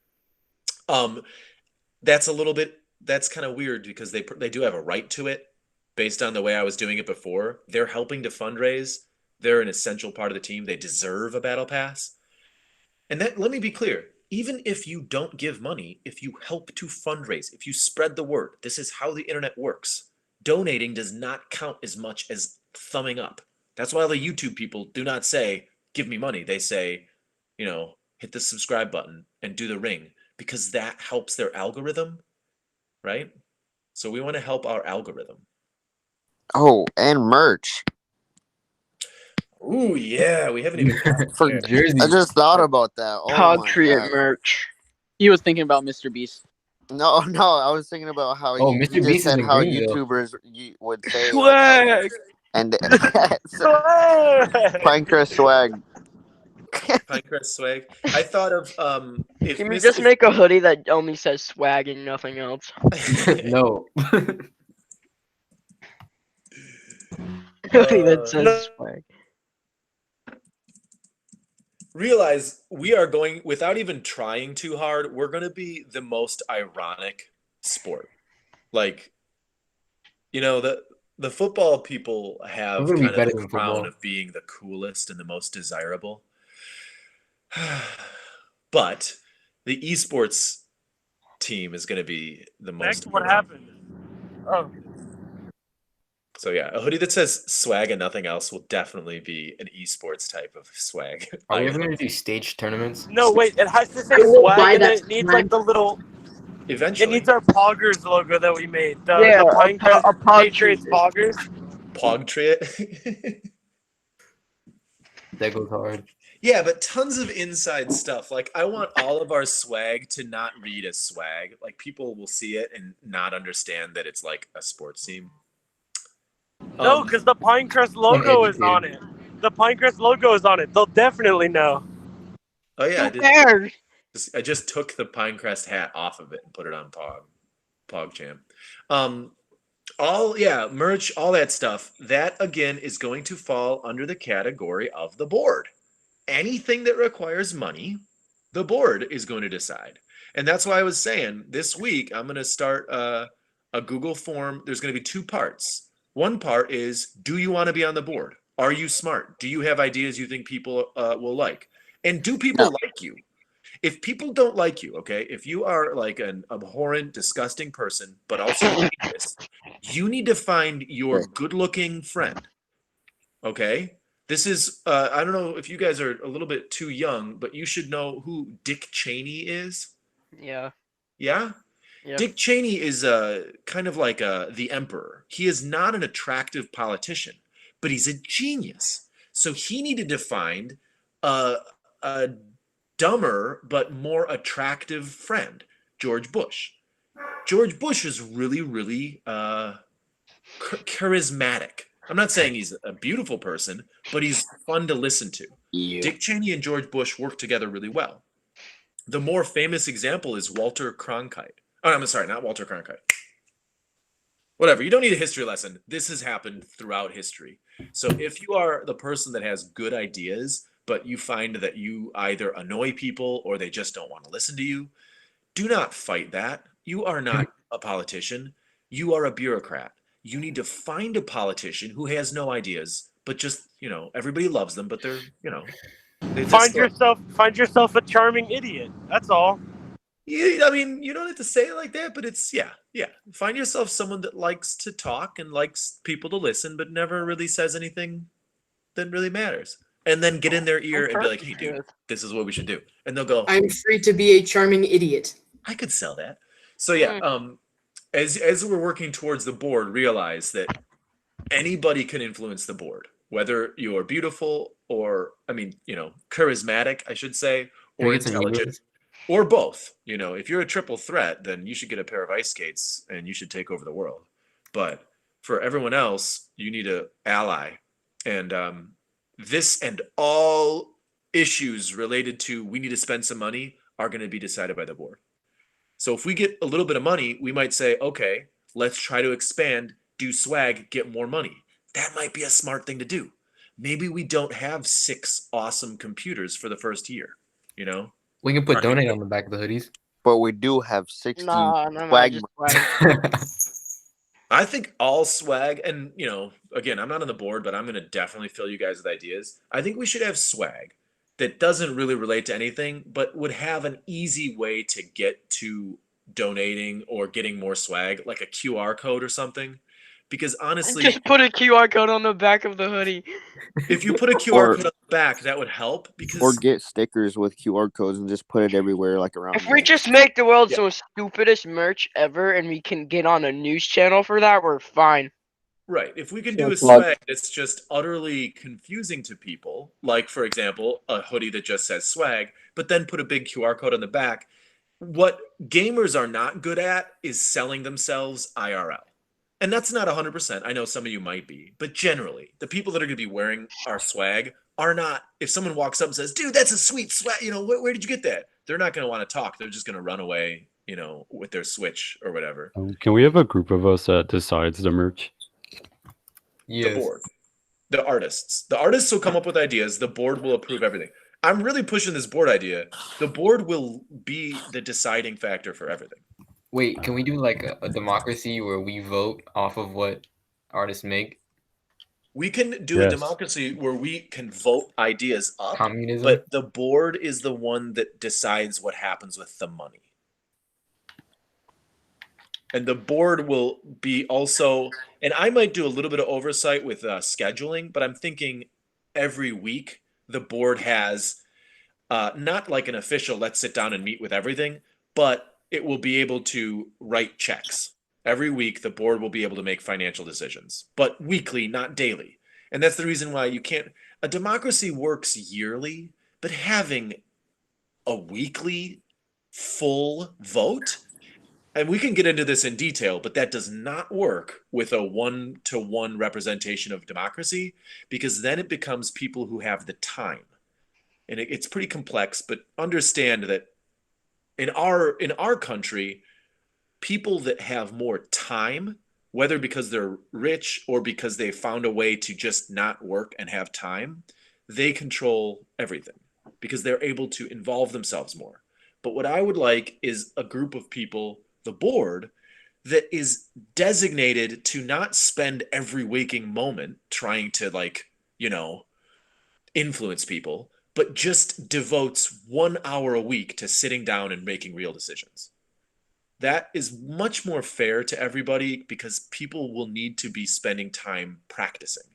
That's kind of weird because they do have a right to it based on the way I was doing it before. They're helping to fundraise. They're an essential part of the team. They deserve a battle pass. And that, let me be clear, even if you don't give money, if you help to fundraise, if you spread the word, this is how the internet works. Donating does not count as much as thumbing up. That's why the YouTube people do not say, give me money. They say, hit the subscribe button and do the ring, because that helps their algorithm, right? So we want to help our algorithm. Oh, and merch. Ooh, yeah, we haven't even For Jersey. I just thought about that. Oh Concrete my God. merch. He was thinking about Mr. Beast. No, I was thinking about how Oh, you Mr. just Beast is said in how Greenville. YouTubers would say like how, Swag. and Swag. Pinecrest swag. Pinecrest swag. I thought of if Can we Miss just if- make a hoodie that only says swag and nothing else? No. Hoodie that says no. swag. realize we are going, without even trying too hard, we're going to be the most ironic sport. Like, the the football people have We're gonna be kind of better the than crown football. of being the coolest and the most desirable. But the esports team is going to be the most. What happened? Oh, So yeah, a hoodie that says swag and nothing else will definitely be an esports type of swag. Are we ever item. gonna do stage tournaments? no, wait. It has to say I will buy swag, and that it needs time. like the little. It Eventually, needs our Poggers logo that we made. The Yeah, a Pinecrest Pog Patriots tree. Poggers. Pogtriot. That goes hard. Yeah, but tons of inside stuff. Like I want all of our swag to not read as swag. Like people will see it and not understand that it's like a sports team. No, because the Pinecrest logo is on it. The Pinecrest logo is on it. They'll definitely know. Oh yeah, Who cares? I just took the Pinecrest hat off of it and put it on PogChamp. Merch, all that stuff. That again is going to fall under the category of the board. Anything that requires money, the board is going to decide. And that's why I was saying this week I'm going to start a Google form. There's going to be two parts. One part is, do you want to be on the board? Are you smart? Do you have ideas you think people will like? And do people like you? If people don't like you, okay, if you are like an abhorrent, disgusting person, but also genius, you need to find your good-looking friend, okay? This is, I don't know if you guys are a little bit too young, but you should know who Dick Cheney is. Yeah. Yeah? Yeah. Dick Cheney is kind of like the emperor. He is not an attractive politician, but he's a genius. So he needed to find a dumber but more attractive friend, George Bush. George Bush is really, really charismatic. I'm not saying he's a beautiful person, but he's fun to listen to. Yeah. Dick Cheney and George Bush work together really well. The more famous example is Walter Cronkite. Oh, I'm sorry, not Walter Cronkite. Whatever, you don't need a history lesson. This has happened throughout history. So if you are the person that has good ideas, but you find that you either annoy people or they just don't want to listen to you, do not fight that. You are not a politician. You are a bureaucrat. You need to find a politician who has no ideas, but just, everybody loves them, but they're, Find yourself a charming idiot. That's all. I mean, you don't have to say it like that, but it's, yeah. Find yourself someone that likes to talk and likes people to listen, but never really says anything that really matters. And then get in their ear and be like, hey, dude, this is what we should do. And they'll go, I'm free to be a charming idiot. I could sell that. So yeah, as we're working towards the board, realize that anybody can influence the board, whether you're beautiful or, charismatic, I should say, or intelligent, or both. If you're a triple threat, then you should get a pair of ice skates and you should take over the world. But for everyone else, you need an ally. And this and all issues related to we need to spend some money are going to be decided by the board. So if we get a little bit of money, we might say, okay, let's try to expand, do swag, get more money. That might be a smart thing to do. Maybe we don't have 6 awesome computers for the first year, We can put donate on the back of the hoodies. But we do have 60 swag. I think all swag, and again, I'm not on the board, but I'm going to definitely fill you guys with ideas. I think we should have swag that doesn't really relate to anything, but would have an easy way to get to donating or getting more swag, like a QR code or something. Because honestly, just put a QR code on the back of the hoodie. If you put a QR code on the back, that would help. Or get stickers with QR codes and just put it everywhere, like around. If we just make the world's most stupidest merch ever, and we can get on a news channel for that, we're fine. Right. If we can do a swag that's just utterly confusing to people, like, for example, a hoodie that just says swag, but then put a big QR code on the back, what gamers are not good at is selling themselves IRL. And that's not 100%. I know some of you might be, but generally, the people that are going to be wearing our swag are not. If someone walks up and says, dude, that's a sweet swag, where did you get that? They're not going to want to talk. They're just going to run away, with their Switch or whatever. Can we have a group of us that decides the merch? The board. The artists. The artists will come up with ideas. The board will approve everything. I'm really pushing this board idea. The board will be the deciding factor for everything. Wait, can we do like a democracy where we vote off of what artists make? We can do a Yes. democracy where we can vote ideas up, Communism? but the board is the one that decides what happens with the money. And the board will be also, and I might do a little bit of oversight with scheduling, but I'm thinking every week the board has not like an official, let's sit down and meet with everything, but it will be able to write checks. Every week, the board will be able to make financial decisions, but weekly, not daily. And that's the reason why you can't, a democracy works yearly, but having a weekly full vote, and we can get into this in detail, but that does not work with a one-to-one representation of democracy, because then it becomes people who have the time. And it's pretty complex, but understand that in our country, people that have more time, whether because they're rich or because they found a way to just not work and have time, they control everything because they're able to involve themselves more. But what I would like is a group of people, the board, that is designated to not spend every waking moment trying to, like, influence people, but just devotes 1 hour a week to sitting down and making real decisions. That is much more fair to everybody because people will need to be spending time practicing.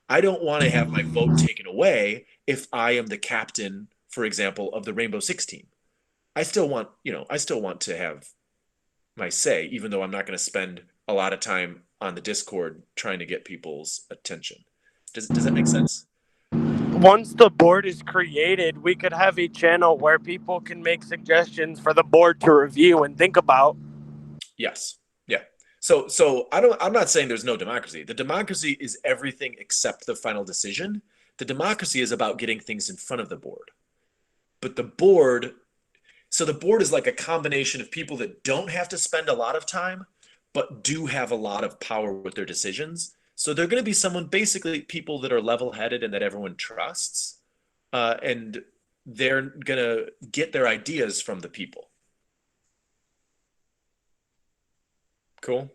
I don't want to have my vote taken away if I am the captain, for example, of the Rainbow Six team. I still want to have my say, even though I'm not going to spend a lot of time on the Discord trying to get people's attention. Does that make sense? Once the board is created, we could have a channel where people can make suggestions for the board to review and think about. Yes. Yeah. So I'm not saying there's no democracy. The democracy is everything except the final decision. The democracy is about getting things in front of the board. But the board is like a combination of people that don't have to spend a lot of time, but do have a lot of power with their decisions. So they're going to be basically people that are level-headed and that everyone trusts. And they're going to get their ideas from the people. Cool.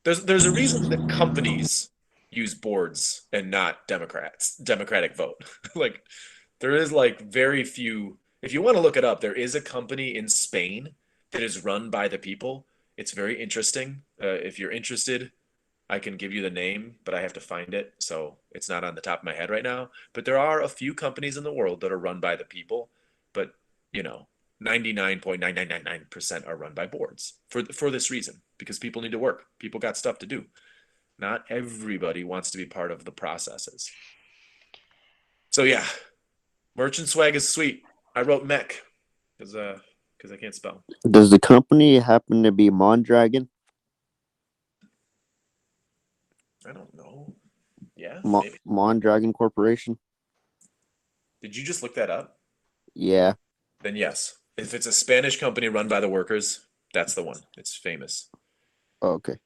There's a reason that companies use boards and not democratic vote. Like, there is like very few. If you want to look it up, there is a company in Spain that is run by the people. It's very interesting. If you're interested, I can give you the name, but I have to find it, so it's not on the top of my head right now. But there are a few companies in the world that are run by the people, but 99.9999% are run by boards for this reason, because people need to work. People got stuff to do. Not everybody wants to be part of the processes. So yeah, merchant swag is sweet. I wrote mech because I can't spell. Does the company happen to be Mondragon? I don't know. Yeah, maybe. Mondragon Corporation? Did you just look that up? Yeah. Then yes. If it's a Spanish company run by the workers, that's the one. It's famous. Oh, okay.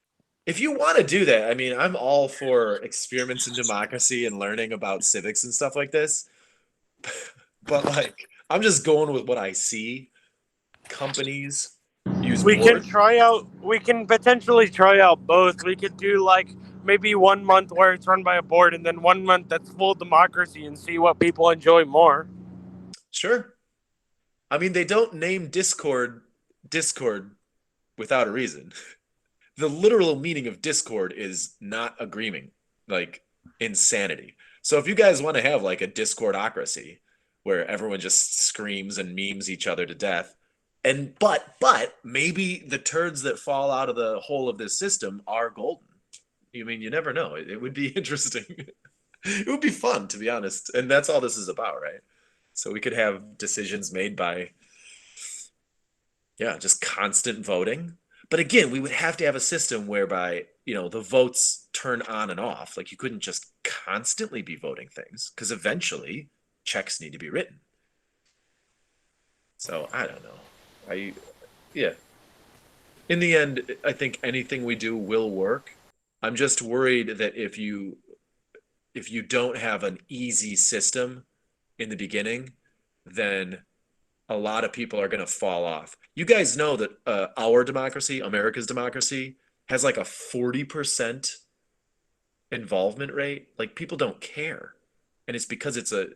If you want to do that, I mean, I'm all for experiments in democracy and learning about civics and stuff like this. But like, I'm just going with what I see. Companies use We boards. can potentially try out both. We could do like maybe 1 month where it's run by a board and then 1 month that's full democracy and see what people enjoy more. Sure. I mean, they don't name Discord without a reason. The literal meaning of Discord is not agreeing, like insanity. So if you guys want to have like a Discordocracy where everyone just screams and memes each other to death, and but maybe the turds that fall out of the whole of this system are golden. I mean, you never know. It would be interesting. It would be fun, to be honest. And that's all this is about, right? So we could have decisions made by, just constant voting. But again, we would have to have a system whereby, the votes turn on and off. Like, you couldn't just constantly be voting things because eventually checks need to be written. So I don't know. In the end, I think anything we do will work. I'm just worried that if you don't have an easy system in the beginning, then a lot of people are going to fall off. You guys know that our democracy, America's democracy, has like a 40% involvement rate, like people don't care. And it's because it's a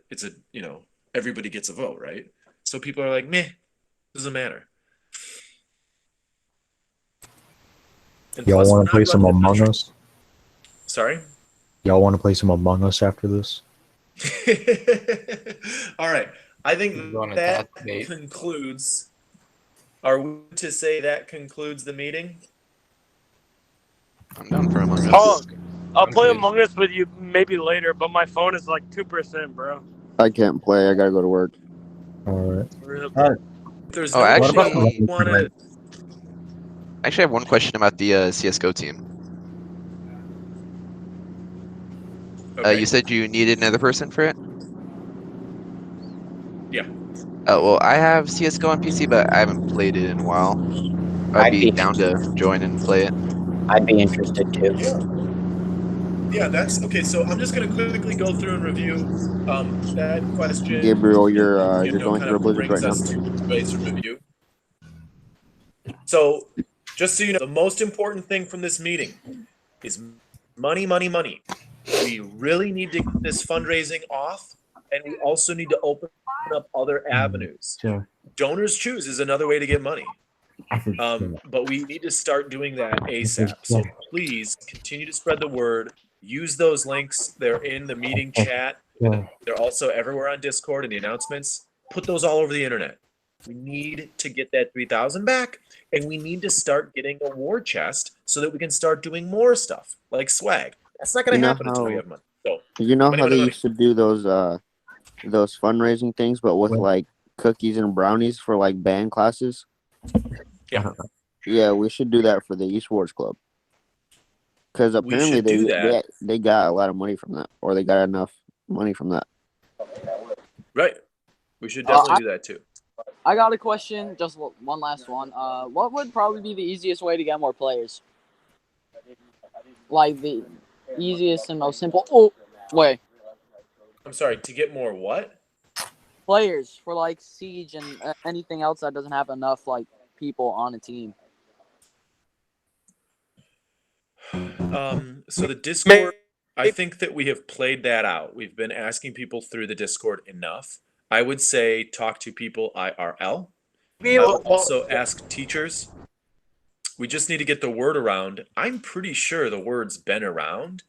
everybody gets a vote, right? So people are like, meh, doesn't matter. And Y'all plus, we're want to not play some running the Among country. Us? Sorry? Y'all want to play some Among Us after this? All right. I think We're on a that task date. concludes. Are we to say that concludes the meeting? I'm down for Among Us. Hog, I'll I'm play good. Among Us with you maybe later, but my phone is like 2%, bro. I can't play. I gotta go to work. All right. Rip. If there's Oh, no one actually, that want to. I have one question about the CS:GO team. Okay. You said you needed another person for it. Yeah. Oh well, I have CS:GO on PC, but I haven't played it in a while. I'd be down to join and play it. I'd be interested too. Yeah, that's okay. So I'm just going to quickly go through and review that question. Gabriel, you're going Kind through a of blizzard brings right us now. to today's review. So, just so you know, the most important thing from this meeting is money, money, money. We really need to get this fundraising off, and we also need to open up other avenues. Sure. Donors Choose is another way to get money. But we need to start doing that ASAP. So please continue to spread the word. Use those links. They're in the meeting chat. They're also everywhere on Discord and the announcements. Put those all over the internet. We need to get that 3,000 back, and we need to start getting a war chest so that we can start doing more stuff like swag. That's not going to happen until we have money. So You know money, how money, they money. used to do those fundraising things, but with like cookies and brownies for like band classes? Yeah. Yeah, we should do that for the esports club. Because apparently should do that. they got a lot of money from that, or they got enough money from that. Right. We should definitely do that too. I got a question, just one last one. What would probably be the easiest way to get more players? Like the easiest and most simple way. I'm sorry, to get more what? Players for like Siege and anything else that doesn't have enough like people on a team. So the Discord, I think that we have played that out. We've been asking people through the Discord enough. I would say talk to people IRL. I would also ask teachers. We just need to get the word around. I'm pretty sure the word's been around.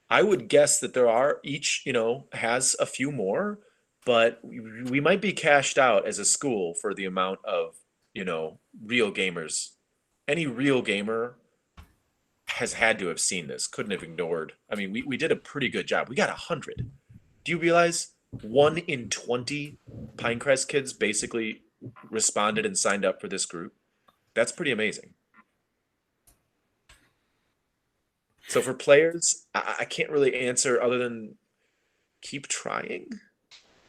I would guess that there are each, has a few more, but we might be cashed out as a school for the amount of, real gamers. Any real gamer has had to have seen this, couldn't have ignored. I mean, we did a pretty good job. We got 100. Do you realize 1 in 20 Pinecrest kids basically responded and signed up for this group? That's pretty amazing. So for players, I can't really answer other than keep trying.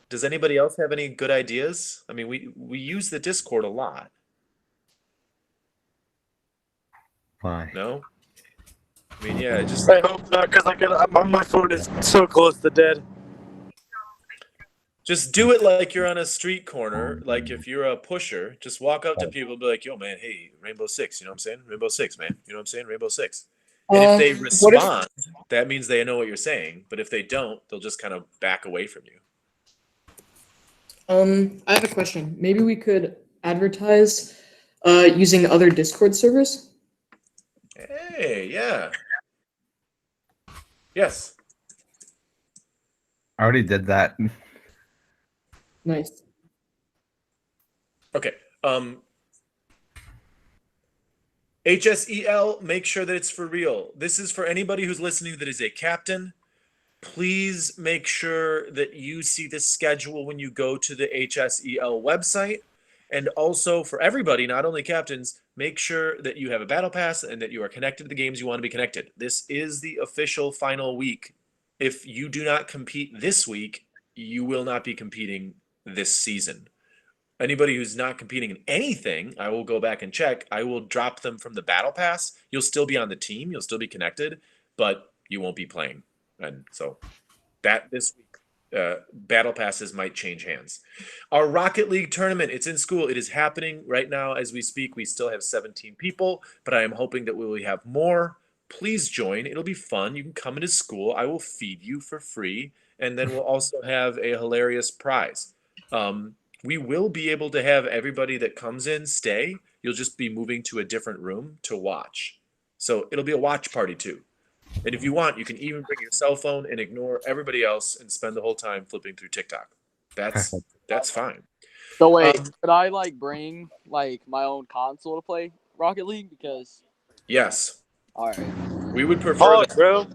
Does anybody else have any good ideas? I mean, we use the Discord a lot. Why? No? I mean, yeah, just I hope not, because my phone is so close to dead. just do it like you're on a street corner. Like if you're a pusher, just walk up to people and be like, yo, man, hey, Rainbow Six, you know what I'm saying? Rainbow Six, man. You know what I'm saying? Rainbow Six. And if they respond, that means they know what you're saying. But if they don't, they'll just kind of back away from you. I have a question. Maybe we could advertise using other Discord servers? Hey, yeah. Yes. I already did that. Nice. Okay. HSEL, make sure that it's for real. This is for anybody who's listening that is a captain. Please make sure that you see the schedule when you go to the HSEL website. And also for everybody, not only captains, make sure that you have a battle pass and that you are connected to the games you want to be connected. This is the official final week. If you do not compete this week, you will not be competing this season. Anybody who's not competing in anything, I will go back and check. I will drop them from the battle pass. You'll still be on the team. You'll still be connected, but you won't be playing. And so that this week, battle passes might change hands. Our Rocket League tournament, it's in school. It is happening right now as we speak. We still have 17 people, but I am hoping that we will have more. please join. It'll be fun. You can come into school. I will feed you for free, and then we'll also have a hilarious prize. We will be able to have everybody that comes in stay. You'll just be moving to a different room to watch. So it'll be a watch party too. And if you want, you can even bring your cell phone and ignore everybody else and spend the whole time flipping through TikTok. That's fine. So wait, could I like bring like my own console to play Rocket League? Because Yes. all right, We would prefer that. bro.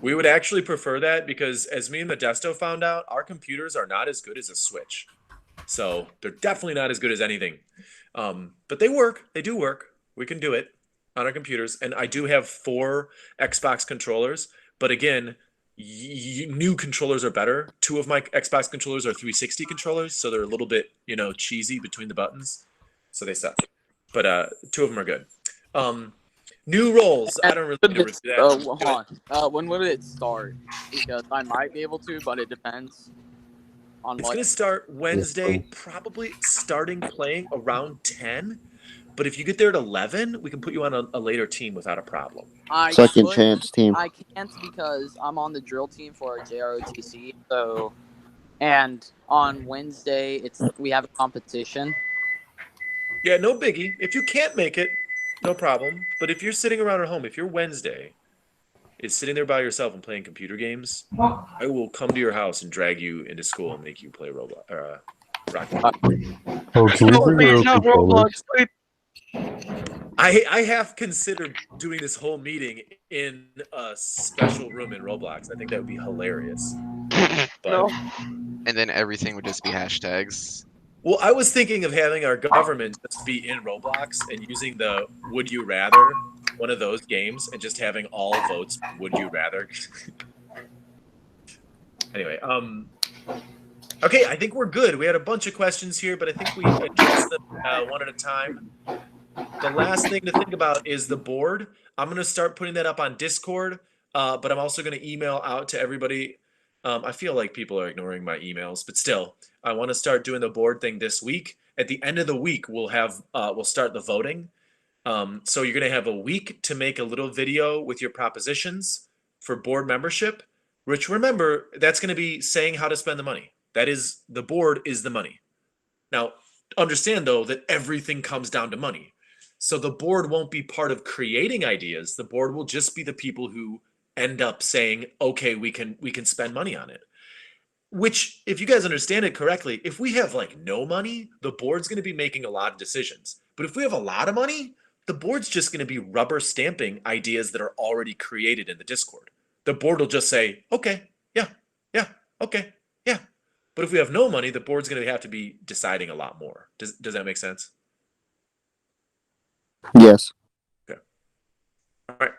We would actually prefer that because as me and Modesto found out, our computers are not as good as a Switch. So they're definitely not as good as anything. But they work. They do work. We can do it on our computers. And I do have 4 Xbox controllers. But again, new controllers are better. 2 of my Xbox controllers are 360 controllers. So they're a little bit, cheesy between the buttons. So they suck. But 2 of them are good. New roles. I don't really need to review that. hold on. When would it start? Because I might be able to, but it depends on It's what. going to start Wednesday, probably starting playing around 10. But if you get there at 11, we can put you on a later team without a problem. Second chance team. I can't because I'm on the drill team for JROTC. So, and on Wednesday we have a competition. Yeah, no biggie. If you can't make it, no problem. But if you're sitting around at home, if your Wednesday is sitting there by yourself and playing computer games, I will come to your house and drag you into school and make you play Roblox. Rocket League. Oh, can we bring your own controllers? I have considered doing this whole meeting in a special room in Roblox. I think that would be hilarious. But, And then everything would just be hashtags. well, I was thinking of having our government just be in Roblox and using the Would You Rather, one of those games, and just having all votes Would You Rather. Anyway, okay, I think we're good. We had a bunch of questions here, but I think we addressed them one at a time. The last thing to think about is the board. I'm going to start putting that up on Discord, but I'm also going to email out to everybody. I feel like people are ignoring my emails, but still, I want to start doing the board thing this week. At the end of the week, we'll start the voting. So you're going to have a week to make a little video with your propositions for board membership. Rich, remember, that's going to be saying how to spend the money. That is, the board is the money. Now, understand, though, that everything comes down to money. So the board won't be part of creating ideas. The board will just be the people who end up saying, okay, we can spend money on it. Which, if you guys understand it correctly, if we have like no money, the board's going to be making a lot of decisions. But if we have a lot of money, the board's just going to be rubber stamping ideas that are already created in the Discord. The board will just say, okay, yeah, okay, yeah. But if we have no money, the board's going to have to be deciding a lot more. Does that make sense? Yes. Okay. All right.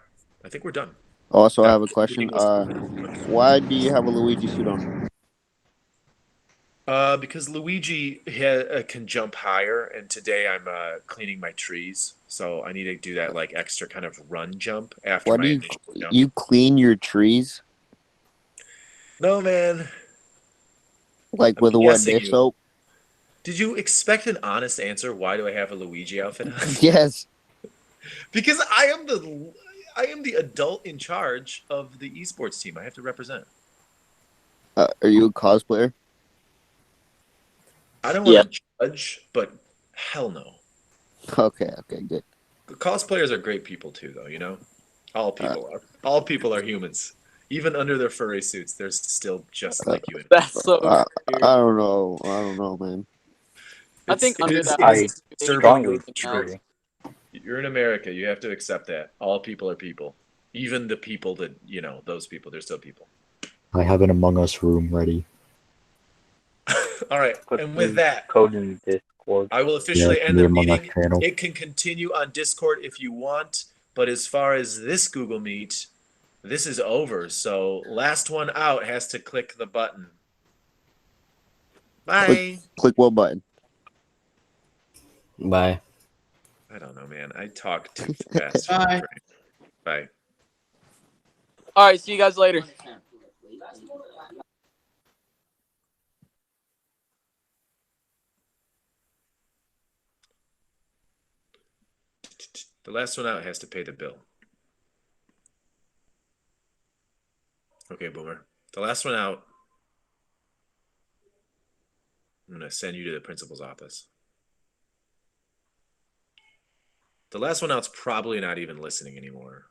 I think we're done. Also, I have a question. Why do you have a Luigi suit on? Because Luigi can jump higher, and today I'm cleaning my trees, so I need to do that like extra kind of run jump after Why my do initial jump. you clean your trees? No, man. Like I'm with what, guessing dish soap? Did you expect an honest answer? Why do I have a Luigi outfit on? Yes. Because I am the adult in charge of the esports team. I have to represent. Are you a cosplayer? I don't want to judge, but hell no. Okay, good. Cosplayers are great people too, though. You know, all people are. All people are humans. Even under their furry suits, they're still just like you. That's so I weird. don't know, man. I think under that, I strongly disagree. You're in America. You have to accept that. All people are people. Even the people that, those people, they're still people. I have an Among Us room ready. All right. And with that, code in Discord. I will officially end the the Among Us meeting. channel. It can continue on Discord if you want. But as far as this Google Meet, this is over. So last one out has to click the button. Bye. Click what button? Bye. I don't know, man. I talk too fast. Bye. Bye. All right, see you guys later. The last one out has to pay the bill. Okay, Boomer. The last one out. I'm going to send you to the principal's office. The last one out's probably not even listening anymore.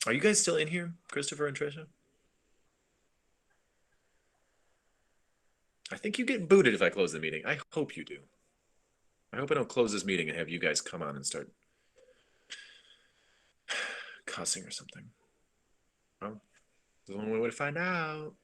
Are you guys still in here, Christopher and Trisha? I think you get booted if I close the meeting. I hope you do. I hope I don't close this meeting and have you guys come on and start cussing or something. Well, there's only one way to find out.